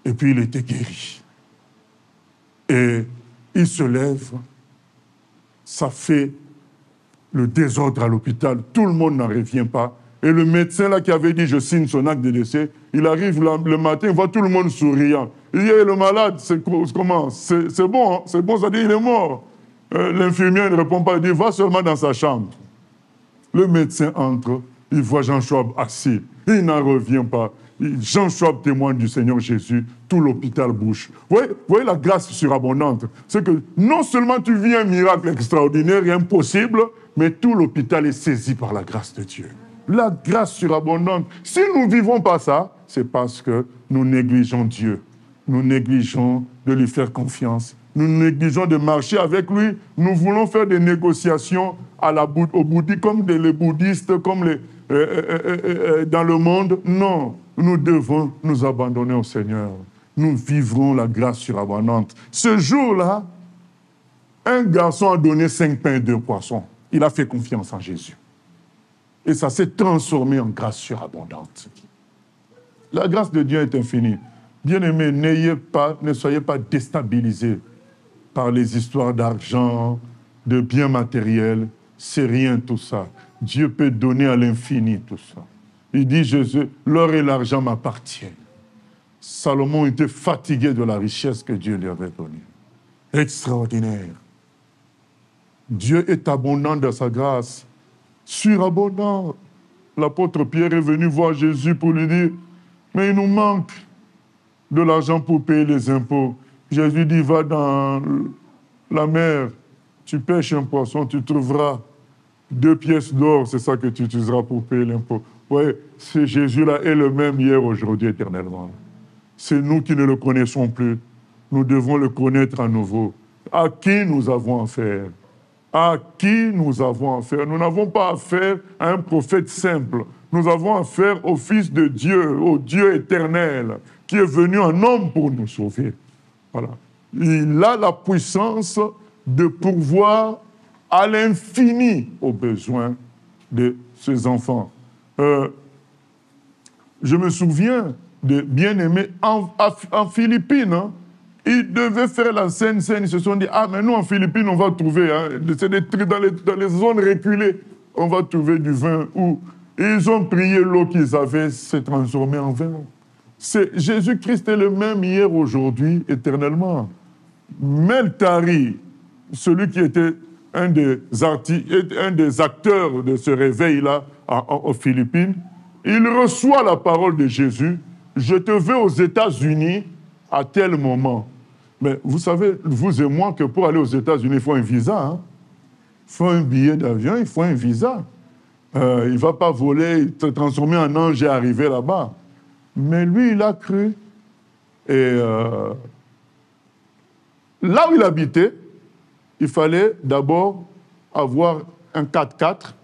et puis il était guéri. Et il se lève, ça fait le désordre à l'hôpital, tout le monde n'en revient pas. Et le médecin là qui avait dit je signe son acte de décès, il arrive le matin, il voit tout le monde souriant. Il dit le malade, c'est comment? C'est bon, hein? C'est bon, ça dit il est mort. L'infirmière ne répond pas, il dit va seulement dans sa chambre. Le médecin entre, il voit Jean Schwab assis, il n'en revient pas. Jean Schwab témoigne du Seigneur Jésus, tout l'hôpital bouge. Vous voyez la grâce surabondante. C'est que non seulement tu vis un miracle extraordinaire et impossible, mais tout l'hôpital est saisi par la grâce de Dieu. La grâce surabondante. Si nous ne vivons pas ça, c'est parce que nous négligeons Dieu. Nous négligeons de lui faire confiance. Nous négligeons de marcher avec lui. Nous voulons faire des négociations au bouddhisme, comme les bouddhistes, comme dans le monde. Non, nous devons nous abandonner au Seigneur. Nous vivrons la grâce surabondante. Ce jour-là, un garçon a donné 5 pains et 2 poissons. Il a fait confiance en Jésus. Et ça s'est transformé en grâce surabondante. La grâce de Dieu est infinie. Bien-aimés, ne soyez pas déstabilisés par les histoires d'argent, de biens matériels. C'est rien tout ça. Dieu peut donner à l'infini tout ça. Il dit, Jésus, l'or et l'argent m'appartiennent. Salomon était fatigué de la richesse que Dieu lui avait donnée. Extraordinaire. Dieu est abondant dans sa grâce. Surabondant. L'apôtre Pierre est venu voir Jésus pour lui dire, mais il nous manque de l'argent pour payer les impôts. Jésus dit, va dans la mer, tu pêches un poisson, tu trouveras 2 pièces d'or, c'est ça que tu utiliseras pour payer l'impôt. Oui, ce Jésus-là est le même hier, aujourd'hui, éternellement. C'est nous qui ne le connaissons plus. Nous devons le connaître à nouveau. À qui nous avons affaire? À qui nous avons affaire? Nous n'avons pas affaire à un prophète simple. Nous avons affaire au Fils de Dieu, au Dieu éternel, qui est venu en homme pour nous sauver. Voilà. Il a la puissance de pourvoir à l'infini aux besoins de ses enfants. Je me souviens de bien-aimés en Philippines. Hein, Ils devaient faire la scène. Ils se sont dit, ah, mais nous, en Philippines, on va trouver, hein, dans les zones reculées, on va trouver du vin. Où ils ont prié, l'eau qu'ils avaient s'est transformée en vin. Jésus-Christ est le même hier, aujourd'hui, éternellement. Meltari, celui qui était un des acteurs de ce réveil-là aux Philippines, il reçoit la parole de Jésus. Je te veux aux États-Unis à tel moment. Mais vous savez, vous et moi, que pour aller aux États-Unis, il faut un visa. Hein? Il faut un billet d'avion, il faut un visa. Il ne va pas voler, se transformer en ange et arriver là-bas. Mais lui, il a cru. Et là où il habitait, il fallait d'abord avoir un 4x4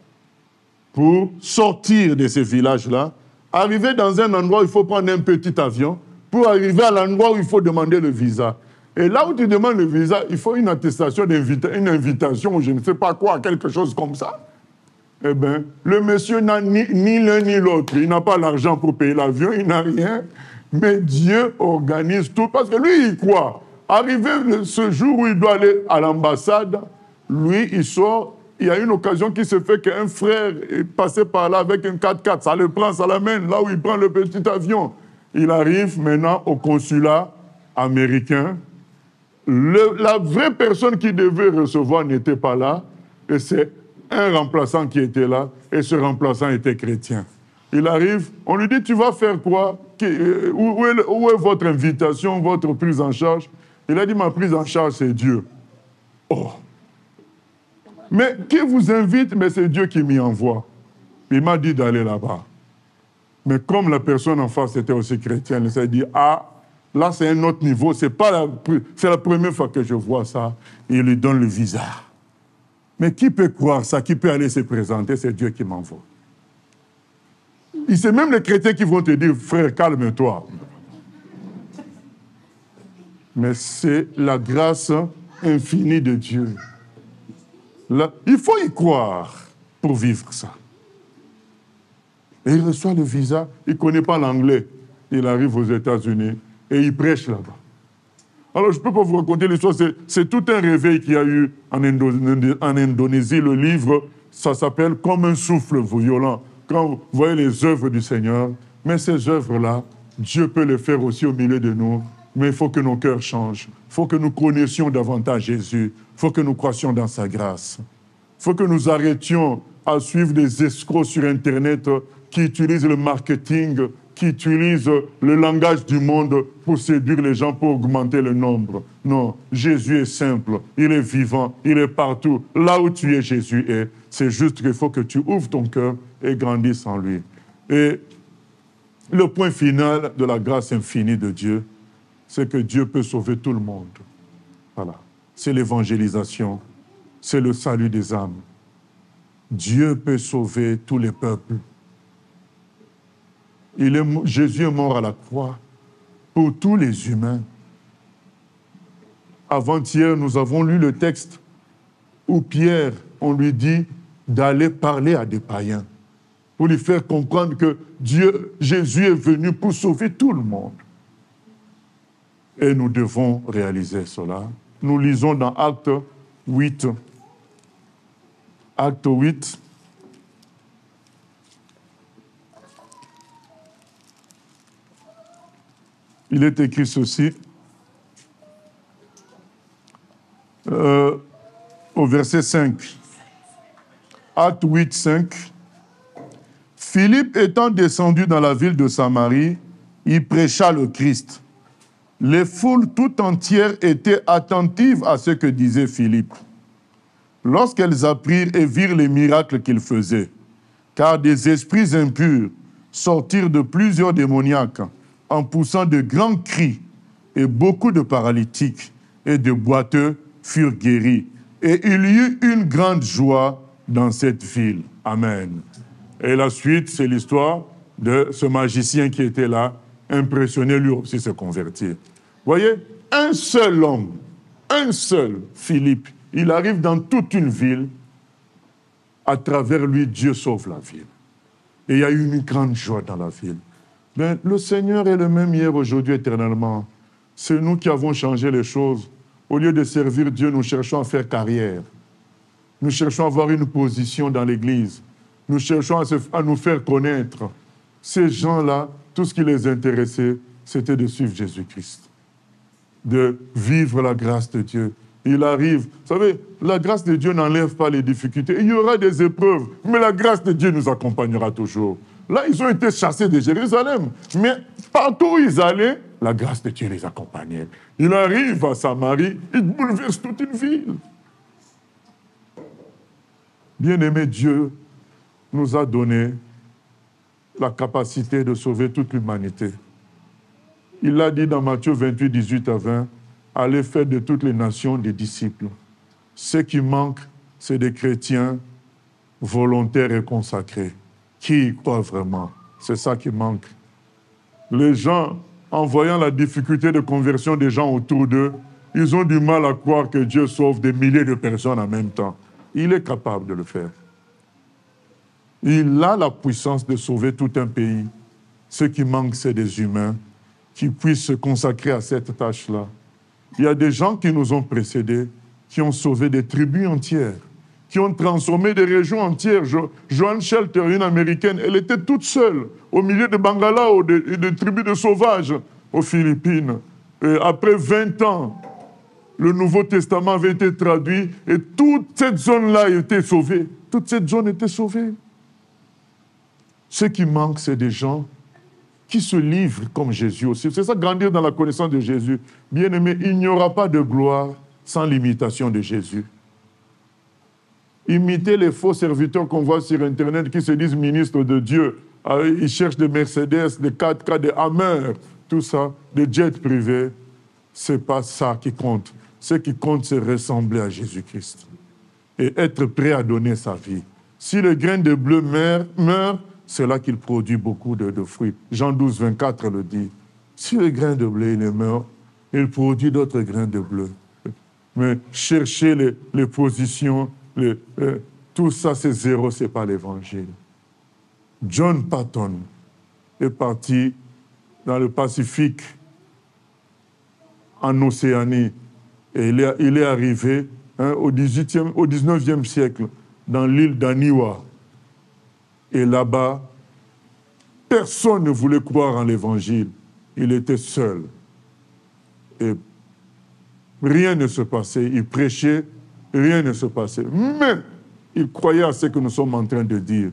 pour sortir de ces villages-là, arriver dans un endroit où il faut prendre un petit avion pour arriver à l'endroit où il faut demander le visa. Et là où tu demandes le visa, il faut une attestation, une invitation, ou je ne sais pas quoi, quelque chose comme ça. Eh bien, le monsieur n'a ni l'un ni l'autre. Il n'a pas l'argent pour payer l'avion, il n'a rien. Mais Dieu organise tout, parce que lui, il croit. Arrivé ce jour où il doit aller à l'ambassade, lui, il sort. Il y a une occasion qui se fait qu'un frère est passé par là avec un 4x4. Ça le prend, ça l'amène là où il prend le petit avion. Il arrive maintenant au consulat américain. La vraie personne qui devait recevoir n'était pas là. Et c'est un remplaçant qui était là. Et ce remplaçant était chrétien. Il arrive, on lui dit, tu vas faire quoi? Où est votre invitation, votre prise en charge? Il a dit, ma prise en charge, c'est Dieu. Oh! Mais qui vous invite? Mais c'est Dieu qui m'y envoie. Il m'a dit d'aller là-bas. Mais comme la personne en face était aussi chrétienne, il s'est dit, ah, là c'est un autre niveau, c'est la première fois que je vois ça. Il lui donne le visa. Mais qui peut croire ça? Qui peut aller se présenter? C'est Dieu qui m'envoie. C'est même les chrétiens qui vont te dire, frère, calme-toi. Mais c'est la grâce infinie de Dieu. Là, il faut y croire pour vivre ça. Et il reçoit le visa, il ne connaît pas l'anglais. Il arrive aux États-Unis et il prêche là-bas. Alors, je ne peux pas vous raconter l'histoire, c'est tout un réveil qu'il y a eu en Indonésie. Le livre, ça s'appelle « Comme un souffle violent ». Quand vous voyez les œuvres du Seigneur, mais ces œuvres-là, Dieu peut les faire aussi au milieu de nous, mais il faut que nos cœurs changent. Il faut que nous connaissions davantage Jésus. Il faut que nous croissions dans sa grâce. Il faut que nous arrêtions à suivre des escrocs sur Internet qui utilisent le marketing, qui utilisent le langage du monde pour séduire les gens, pour augmenter le nombre. Non, Jésus est simple, il est vivant, il est partout. Là où tu es, Jésus est. C'est juste qu'il faut que tu ouvres ton cœur et grandisses en lui. Et le point final de la grâce infinie de Dieu, c'est que Dieu peut sauver tout le monde. Voilà. C'est l'évangélisation, c'est le salut des âmes. Dieu peut sauver tous les peuples. Jésus est mort à la croix pour tous les humains. Avant-hier, nous avons lu le texte où Pierre, on lui dit d'aller parler à des païens pour lui faire comprendre que Jésus est venu pour sauver tout le monde. Et nous devons réaliser cela. Nous lisons dans Acte 8. Acte 8. Il est écrit ceci, au verset 5. Acte 8, 5. Philippe étant descendu dans la ville de Samarie, il prêcha le Christ. Les foules tout entières étaient attentives à ce que disait Philippe. Lorsqu'elles apprirent et virent les miracles qu'il faisait, car des esprits impurs sortirent de plusieurs démoniaques en poussant de grands cris, et beaucoup de paralytiques et de boiteux furent guéris. Et il y eut une grande joie dans cette ville. Amen. Et la suite, c'est l'histoire de ce magicien qui était là, impressionné, lui aussi se convertir. Voyez, un seul homme, un seul, Philippe, il arrive dans toute une ville, à travers lui, Dieu sauve la ville. Et il y a eu une grande joie dans la ville. Ben, le Seigneur est le même hier, aujourd'hui, éternellement. C'est nous qui avons changé les choses. Au lieu de servir Dieu, nous cherchons à faire carrière. Nous cherchons à avoir une position dans l'Église. Nous cherchons à nous faire connaître. Ces gens-là, tout ce qui les intéressait, c'était de suivre Jésus-Christ, de vivre la grâce de Dieu. Il arrive, vous savez, la grâce de Dieu n'enlève pas les difficultés. Il y aura des épreuves, mais la grâce de Dieu nous accompagnera toujours. Là, ils ont été chassés de Jérusalem, mais partout où ils allaient, la grâce de Dieu les accompagnait. Il arrive à Samarie, il bouleverse toute une ville. Bien-aimé, Dieu nous a donné la capacité de sauver toute l'humanité. Il l'a dit dans Matthieu 28, 18 à 20, « Allez faire de toutes les nations des disciples. » Ce qui manque, c'est des chrétiens volontaires et consacrés, qui y croient vraiment. C'est ça qui manque. Les gens, en voyant la difficulté de conversion des gens autour d'eux, ils ont du mal à croire que Dieu sauve des milliers de personnes en même temps. Il est capable de le faire. Il a la puissance de sauver tout un pays. Ce qui manque, c'est des humains qui puissent se consacrer à cette tâche-là. Il y a des gens qui nous ont précédés, qui ont sauvé des tribus entières, qui ont transformé des régions entières. Joan Shelter, une Américaine, elle était toute seule au milieu de Bangalao, de tribus de sauvages aux Philippines. Et après 20 ans, le Nouveau Testament avait été traduit et toute cette zone-là a été sauvée. Toute cette zone était sauvée. Ce qui manque, c'est des gens qui se livrent comme Jésus aussi. C'est ça, grandir dans la connaissance de Jésus. Bien-aimé, il n'y aura pas de gloire sans l'imitation de Jésus. Imiter les faux serviteurs qu'on voit sur Internet qui se disent ministres de Dieu. Ils cherchent des Mercedes, des 4x, des Hammer, tout ça, des jets privés. Ce n'est pas ça qui compte. Ce qui compte, c'est ressembler à Jésus-Christ et être prêt à donner sa vie. Si le grain de blé meurt, c'est là qu'il produit beaucoup de fruits. Jean 12, 24 le dit. Si le grain de blé il meurt, il produit d'autres grains de blé. Mais chercher les positions, tout ça c'est zéro, ce n'est pas l'évangile. John Patton est parti dans le Pacifique, en Océanie, et il est arrivé au 19e siècle dans l'île d'Aniwa. Et là-bas, personne ne voulait croire en l'évangile. Il était seul. Et rien ne se passait. Il prêchait, rien ne se passait. Mais il croyait à ce que nous sommes en train de dire.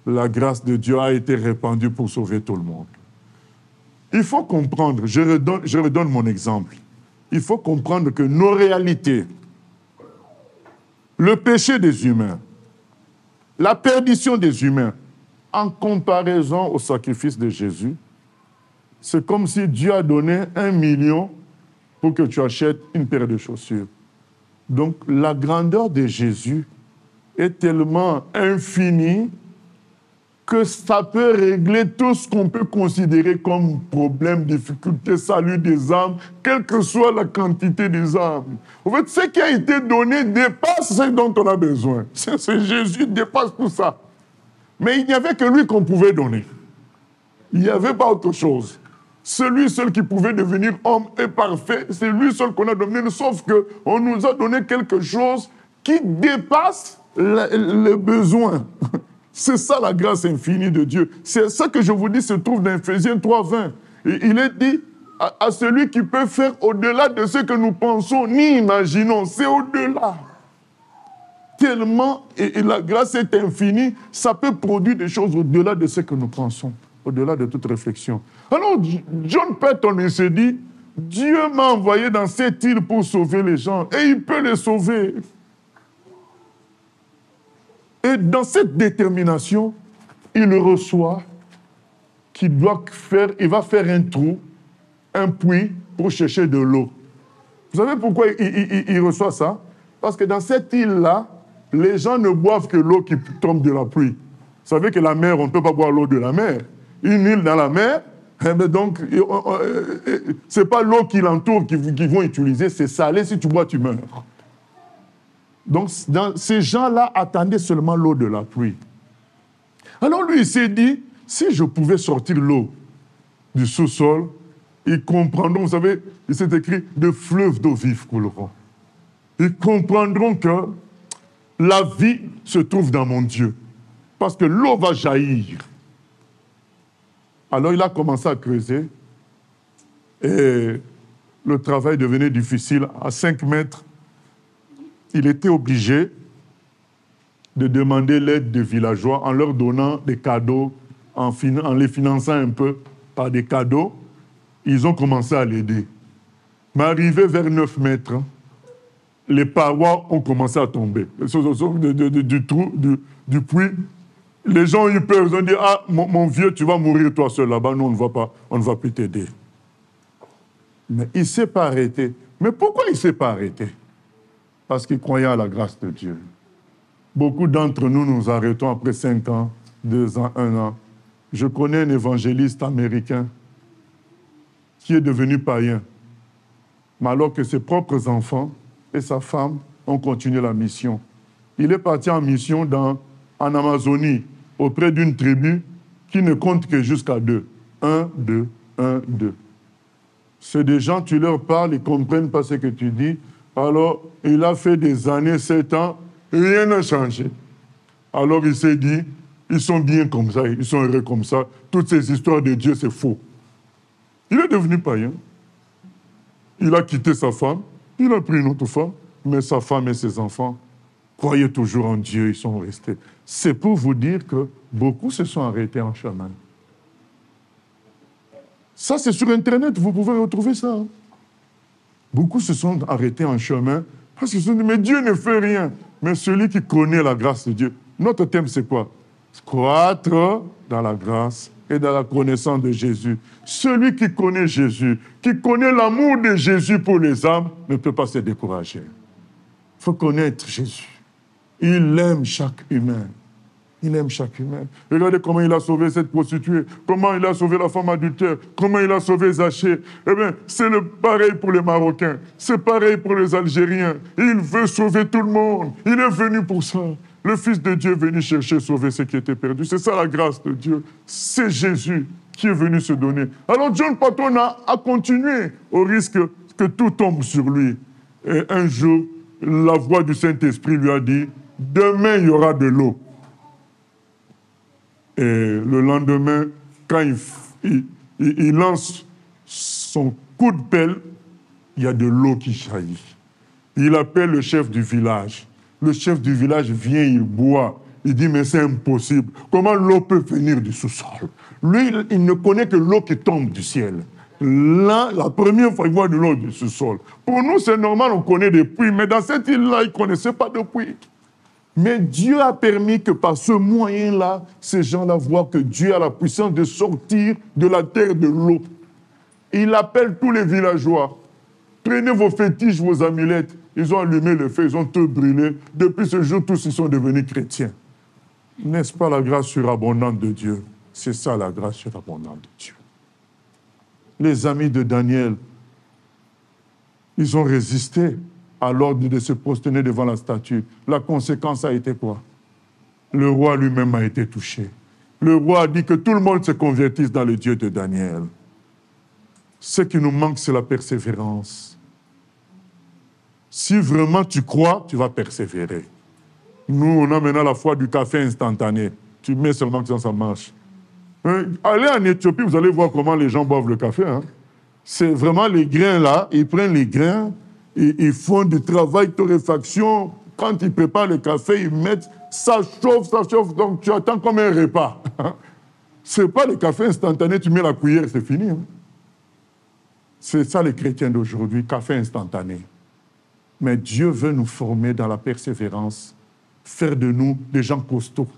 La grâce de Dieu a été répandue pour sauver tout le monde. Il faut comprendre, je redonne mon exemple. Il faut comprendre que nos réalités, le péché des humains, la perdition des humains, en comparaison au sacrifice de Jésus, c'est comme si Dieu a donné 1 million pour que tu achètes une paire de chaussures. Donc, la grandeur de Jésus est tellement infinie que ça peut régler tout ce qu'on peut considérer comme problème, difficulté, salut des âmes, quelle que soit la quantité des âmes. En fait, ce qui a été donné dépasse ce dont on a besoin. C'est Jésus dépasse tout ça. Mais il n'y avait que lui qu'on pouvait donner. Il n'y avait pas autre chose. Celui seul qui pouvait devenir homme et parfait, c'est lui seul qu'on a donné, sauf qu'on nous a donné quelque chose qui dépasse les besoins. C'est ça la grâce infinie de Dieu. C'est ça que je vous dis se trouve dans Ephésiens 3:20. Il est dit à celui qui peut faire au-delà de ce que nous pensons ni imaginons. C'est au-delà. Tellement, et la grâce est infinie, ça peut produire des choses au-delà de ce que nous pensons, au-delà de toute réflexion. Alors, John Patton, il se dit, Dieu m'a envoyé dans cette île pour sauver les gens, et il peut les sauver. Et dans cette détermination, il reçoit qu'il il va faire un trou, un puits pour chercher de l'eau. Vous savez pourquoi il reçoit ça? Parce que dans cette île-là, les gens ne boivent que l'eau qui tombe de la pluie. Vous savez que la mer, on ne peut pas boire l'eau de la mer. Une île dans la mer, donc, ce n'est pas l'eau qui l'entoure qu'ils vont utiliser, c'est salé, si tu bois, tu meurs. Donc, ces gens-là attendaient seulement l'eau de la pluie. Alors lui, il s'est dit, si je pouvais sortir l'eau du sous-sol ils comprendront, vous savez, il s'est écrit, de fleuves d'eau vive couleront. Ils comprendront que la vie se trouve dans mon Dieu. Parce que l'eau va jaillir. Alors il a commencé à creuser et le travail devenait difficile. À 5 mètres, il était obligé de demander l'aide des villageois en leur donnant des cadeaux, en les finançant un peu par des cadeaux. Ils ont commencé à l'aider. Mais arrivé vers 9 mètres, les parois ont commencé à tomber. Du puits, les gens ont eu peur. Ils ont dit, ah, mon vieux, tu vas mourir toi seul là-bas. Nous, on ne va plus t'aider. Mais il ne s'est pas arrêté. Mais pourquoi il ne s'est pas arrêté? Parce qu'il croyait à la grâce de Dieu. Beaucoup d'entre nous nous arrêtons après 5 ans, 2 ans, 1 an. Je connais un évangéliste américain qui est devenu païen. Mais alors que ses propres enfants et sa femme ont continué la mission. Il est parti en mission en Amazonie, auprès d'une tribu qui ne compte que jusqu'à 2. 1, 2, 1, 2. C'est des gens, tu leur parles, ils ne comprennent pas ce que tu dis. Alors, il a fait des années, 7 ans, rien n'a changé. Alors, il s'est dit, ils sont bien comme ça, ils sont heureux comme ça. Toutes ces histoires de Dieu, c'est faux. Il est devenu païen. Il a quitté sa femme, il a pris une autre femme, mais sa femme et ses enfants croyaient toujours en Dieu, ils sont restés. C'est pour vous dire que beaucoup se sont arrêtés en chemin. Ça, c'est sur Internet, vous pouvez retrouver ça. Beaucoup se sont arrêtés en chemin parce qu'ils se sont dit, mais Dieu ne fait rien. Mais celui qui connaît la grâce de Dieu, notre thème, c'est quoi? Croître dans la grâce et dans la connaissance de Jésus. Celui qui connaît Jésus, qui connaît l'amour de Jésus pour les âmes, ne peut pas se décourager. Il faut connaître Jésus. Il aime chaque humain. Il aime chaque humain. Regardez comment il a sauvé cette prostituée, comment il a sauvé la femme adultère, comment il a sauvé Zachée. Eh bien, c'est pareil pour les Marocains, c'est pareil pour les Algériens. Il veut sauver tout le monde. Il est venu pour ça. Le Fils de Dieu est venu chercher, sauver ce qui était perdu. C'est ça la grâce de Dieu. C'est Jésus qui est venu se donner. Alors John Patton a continué au risque que tout tombe sur lui. Et un jour, la voix du Saint-Esprit lui a dit, demain il y aura de l'eau. Et le lendemain, quand il lance son coup de pelle, il y a de l'eau qui jaillit. Il appelle le chef du village. Le chef du village vient, il boit. Il dit, mais c'est impossible. Comment l'eau peut venir du sous-sol? Lui, il ne connaît que l'eau qui tombe du ciel. Là, la première fois, il voit de l'eau du sous-sol. Pour nous, c'est normal, on connaît des puits. Mais dans cette île-là, il ne connaissait pas de puits. Mais Dieu a permis que par ce moyen-là, ces gens-là voient que Dieu a la puissance de sortir de la terre de l'eau. Il appelle tous les villageois. Prenez vos fétiches, vos amulettes. Ils ont allumé le feu, ils ont tout brûlé. Depuis ce jour, tous ils sont devenus chrétiens. N'est-ce pas la grâce surabondante de Dieu? C'est ça la grâce surabondante de Dieu. Les amis de Daniel, ils ont résisté à l'ordre de se prosterner devant la statue. La conséquence a été quoi? Le roi lui-même a été touché. Le roi a dit que tout le monde se convertisse dans le Dieu de Daniel. Ce qui nous manque, c'est la persévérance. Si vraiment tu crois, tu vas persévérer. Nous, on a maintenant la foi du café instantané. Tu mets seulement que ça marche. Allez en Éthiopie, vous allez voir comment les gens boivent le café. Hein. C'est vraiment les grains là, ils prennent les grains, ils font du travail de torréfaction. Quand ils préparent le café, ils mettent, ça chauffe, donc tu attends comme un repas. Ce n'est pas le café instantané, tu mets la cuillère et c'est fini. Hein. C'est ça les chrétiens d'aujourd'hui, café instantané. Mais Dieu veut nous former dans la persévérance, faire de nous des gens costauds.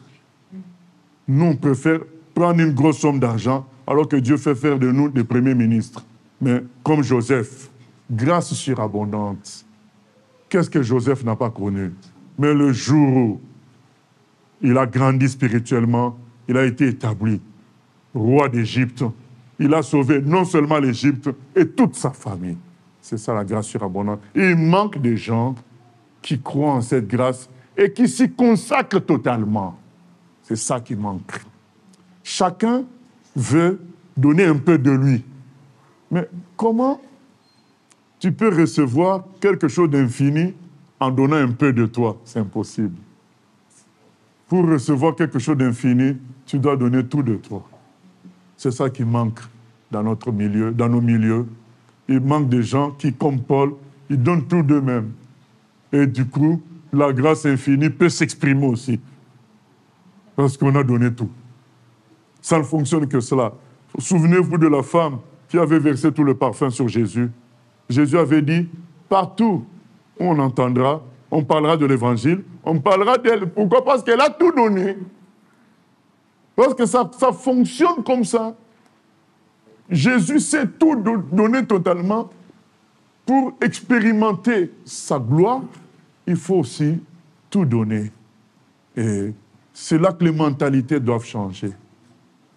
Nous, on préfère prendre une grosse somme d'argent, alors que Dieu fait faire de nous des premiers ministres. Mais comme Joseph, grâce surabondante. Qu'est-ce que Joseph n'a pas connu? Mais le jour où il a grandi spirituellement, il a été établi roi d'Égypte. Il a sauvé non seulement l'Égypte et toute sa famille. C'est ça la grâce surabondante. Il manque des gens qui croient en cette grâce et qui s'y consacrent totalement. C'est ça qui manque. Chacun veut donner un peu de lui. Mais comment tu peux recevoir quelque chose d'infini en donnant un peu de toi? C'est impossible. Pour recevoir quelque chose d'infini, tu dois donner tout de toi. C'est ça qui manque dans notre milieu, dans nos milieux. Il manque des gens qui, comme Paul, ils donnent tout d'eux-mêmes. Et du coup, la grâce infinie peut s'exprimer aussi. Parce qu'on a donné tout. Ça ne fonctionne que cela. Souvenez-vous de la femme qui avait versé tout le parfum sur Jésus. Jésus avait dit, partout où on entendra, on parlera de l'évangile, on parlera d'elle. Pourquoi? Parce qu'elle a tout donné. Parce que ça fonctionne comme ça. Jésus sait tout donner totalement. Pour expérimenter sa gloire, il faut aussi tout donner. Et c'est là que les mentalités doivent changer.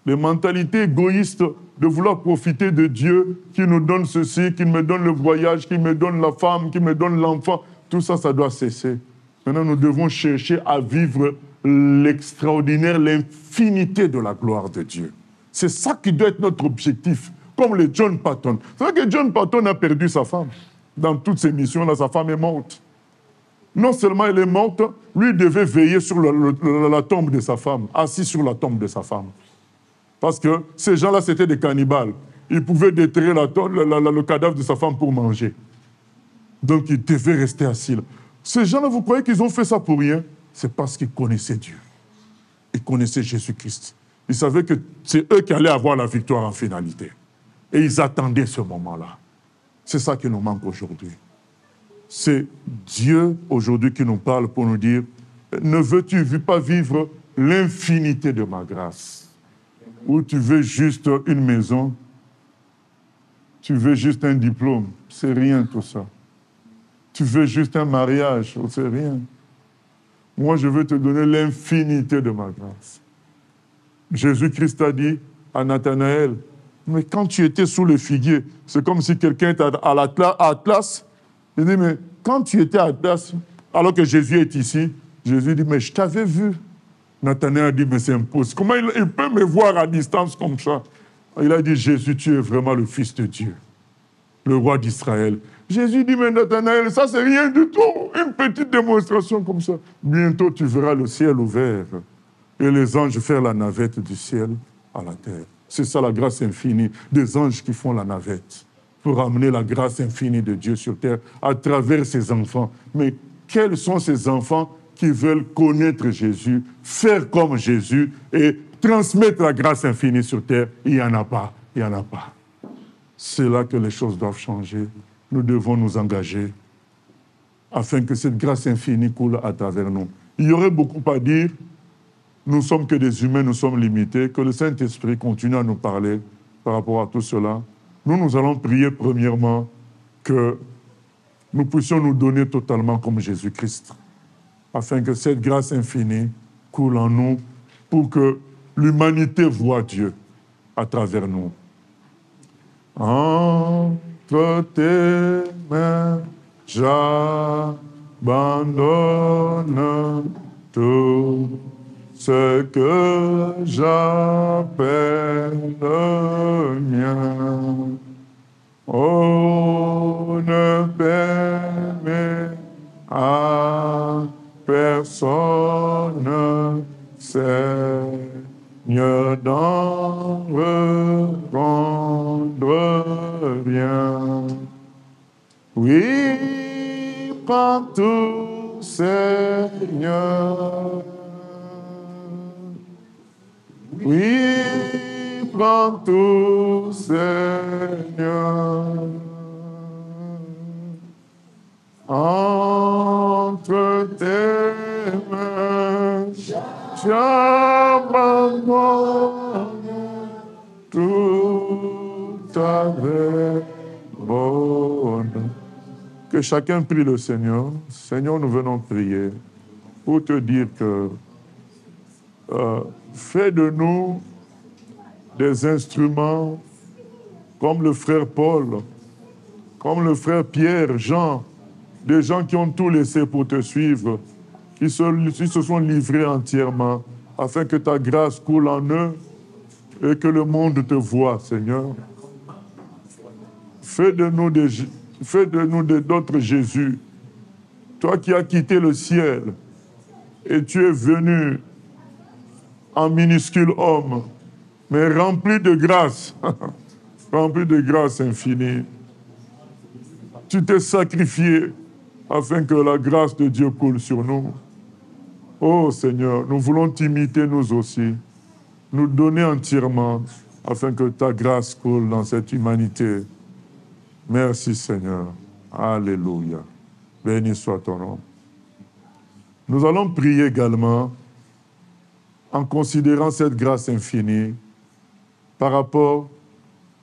Les mentalités égoïstes de vouloir profiter de Dieu, qui nous donne ceci, qui me donne le voyage, qui me donne la femme, qui me donne l'enfant, tout ça, ça doit cesser. Maintenant, nous devons chercher à vivre l'extraordinaire, l'infinité de la gloire de Dieu. C'est ça qui doit être notre objectif, comme le John Patton. C'est vrai que John Patton a perdu sa femme. Dans toutes ses missions-là, sa femme est morte. Non seulement elle est morte, lui devait veiller sur la tombe de sa femme, assis sur la tombe de sa femme. Parce que ces gens-là, c'était des cannibales. Ils pouvaient déterrer le cadavre de sa femme pour manger. Donc, il devait rester assis là. Ces gens-là, vous croyez qu'ils ont fait ça pour rien? C'est parce qu'ils connaissaient Dieu. Ils connaissaient Jésus-Christ. Ils savaient que c'est eux qui allaient avoir la victoire en finalité. Et ils attendaient ce moment-là. C'est ça qui nous manque aujourd'hui. C'est Dieu aujourd'hui qui nous parle pour nous dire, ne veux-tu pas vivre l'infinité de ma grâce? Ou tu veux juste une maison, tu veux juste un diplôme, c'est rien tout ça. Tu veux juste un mariage, c'est rien. Moi, je veux te donner l'infinité de ma grâce. Jésus-Christ a dit à Nathanaël, mais quand tu étais sous le figuier, c'est comme si quelqu'un était à Atlas. Il dit, mais quand tu étais à Atlas, alors que Jésus est ici, Jésus dit, mais je t'avais vu. Nathanaël a dit, mais c'est impossible. Comment il peut me voir à distance comme ça? Il a dit, Jésus, tu es vraiment le Fils de Dieu, le roi d'Israël. Jésus dit, mais Nathanaël, ça c'est rien du tout, une petite démonstration comme ça. Bientôt tu verras le ciel ouvert et les anges faire la navette du ciel à la terre. C'est ça la grâce infinie, des anges qui font la navette pour amener la grâce infinie de Dieu sur terre à travers ses enfants. Mais quels sont ces enfants qui veulent connaître Jésus, faire comme Jésus et transmettre la grâce infinie sur terre? Il n'y en a pas, il n'y en a pas. C'est là que les choses doivent changer. Nous devons nous engager afin que cette grâce infinie coule à travers nous. Il y aurait beaucoup à dire. Nous ne sommes que des humains, nous sommes limités. Que le Saint-Esprit continue à nous parler par rapport à tout cela. Nous allons prier premièrement que nous puissions nous donner totalement comme Jésus-Christ, afin que cette grâce infinie coule en nous pour que l'humanité voie Dieu à travers nous. Entre tes mains, j'abandonne tout ce que j'appelle mien. Oh, ne permets à personne, Seigneur, d'en reprendre bien. Oui, prends tout, Seigneur. Oui, prends tout, Seigneur. Entre tes mains, j'abandonne tout avec bonheur. Que chacun prie le Seigneur. Seigneur, nous venons prier pour te dire que fais de nous des instruments comme le frère Paul, comme le frère Pierre, Jean, des gens qui ont tout laissé pour te suivre, qui se sont livrés entièrement, afin que ta grâce coule en eux et que le monde te voie, Seigneur. Fais de nous d'autres Jésus. Toi qui as quitté le ciel et tu es venu en minuscule homme, mais rempli de grâce, rempli de grâce infinie. Tu t'es sacrifié afin que la grâce de Dieu coule sur nous. Oh Seigneur, nous voulons t'imiter nous aussi, nous donner entièrement afin que ta grâce coule dans cette humanité. Merci Seigneur. Alléluia. Béni soit ton nom. Nous allons prier également en considérant cette grâce infinie par rapport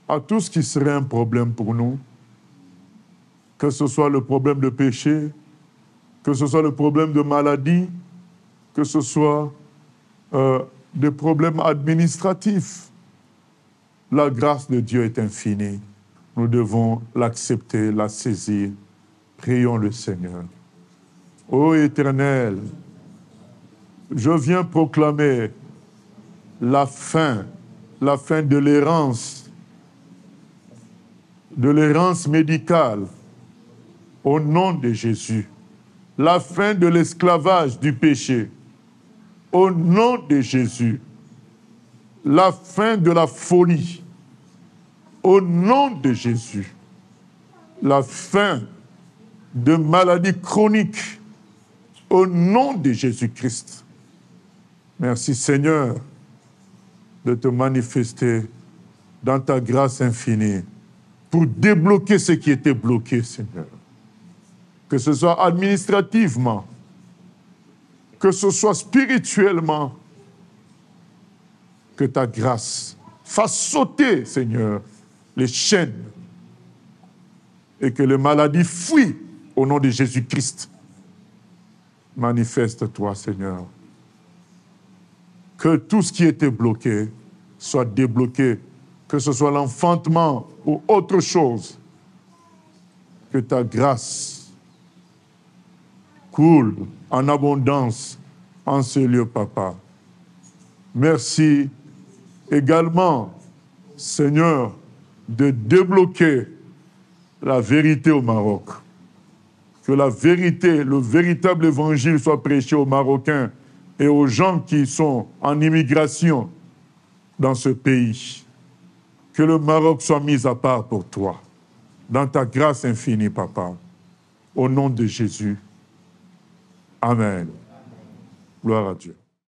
à tout ce qui serait un problème pour nous, que ce soit le problème de péché, que ce soit le problème de maladie, que ce soit des problèmes administratifs. La grâce de Dieu est infinie. Nous devons l'accepter, la saisir. Prions le Seigneur. Ô Éternel, je viens proclamer la fin de l'errance médicale au nom de Jésus. La fin de l'esclavage du péché au nom de Jésus. La fin de la folie au nom de Jésus. La fin de maladies chroniques au nom de Jésus-Christ. Merci Seigneur de te manifester dans ta grâce infinie pour débloquer ce qui était bloqué, Seigneur. Que ce soit administrativement, que ce soit spirituellement, que ta grâce fasse sauter, Seigneur, les chaînes et que les maladies fuient au nom de Jésus-Christ. Manifeste-toi, Seigneur. Que tout ce qui était bloqué soit débloqué, que ce soit l'enfantement ou autre chose. Que ta grâce coule en abondance en ce lieu, Papa. Merci également, Seigneur, de débloquer la vérité au Maroc. Que la vérité, le véritable évangile soit prêché aux Marocains et aux gens qui sont en immigration dans ce pays. Que le Maroc soit mis à part pour toi, dans ta grâce infinie, Papa. Au nom de Jésus. Amen. Gloire à Dieu.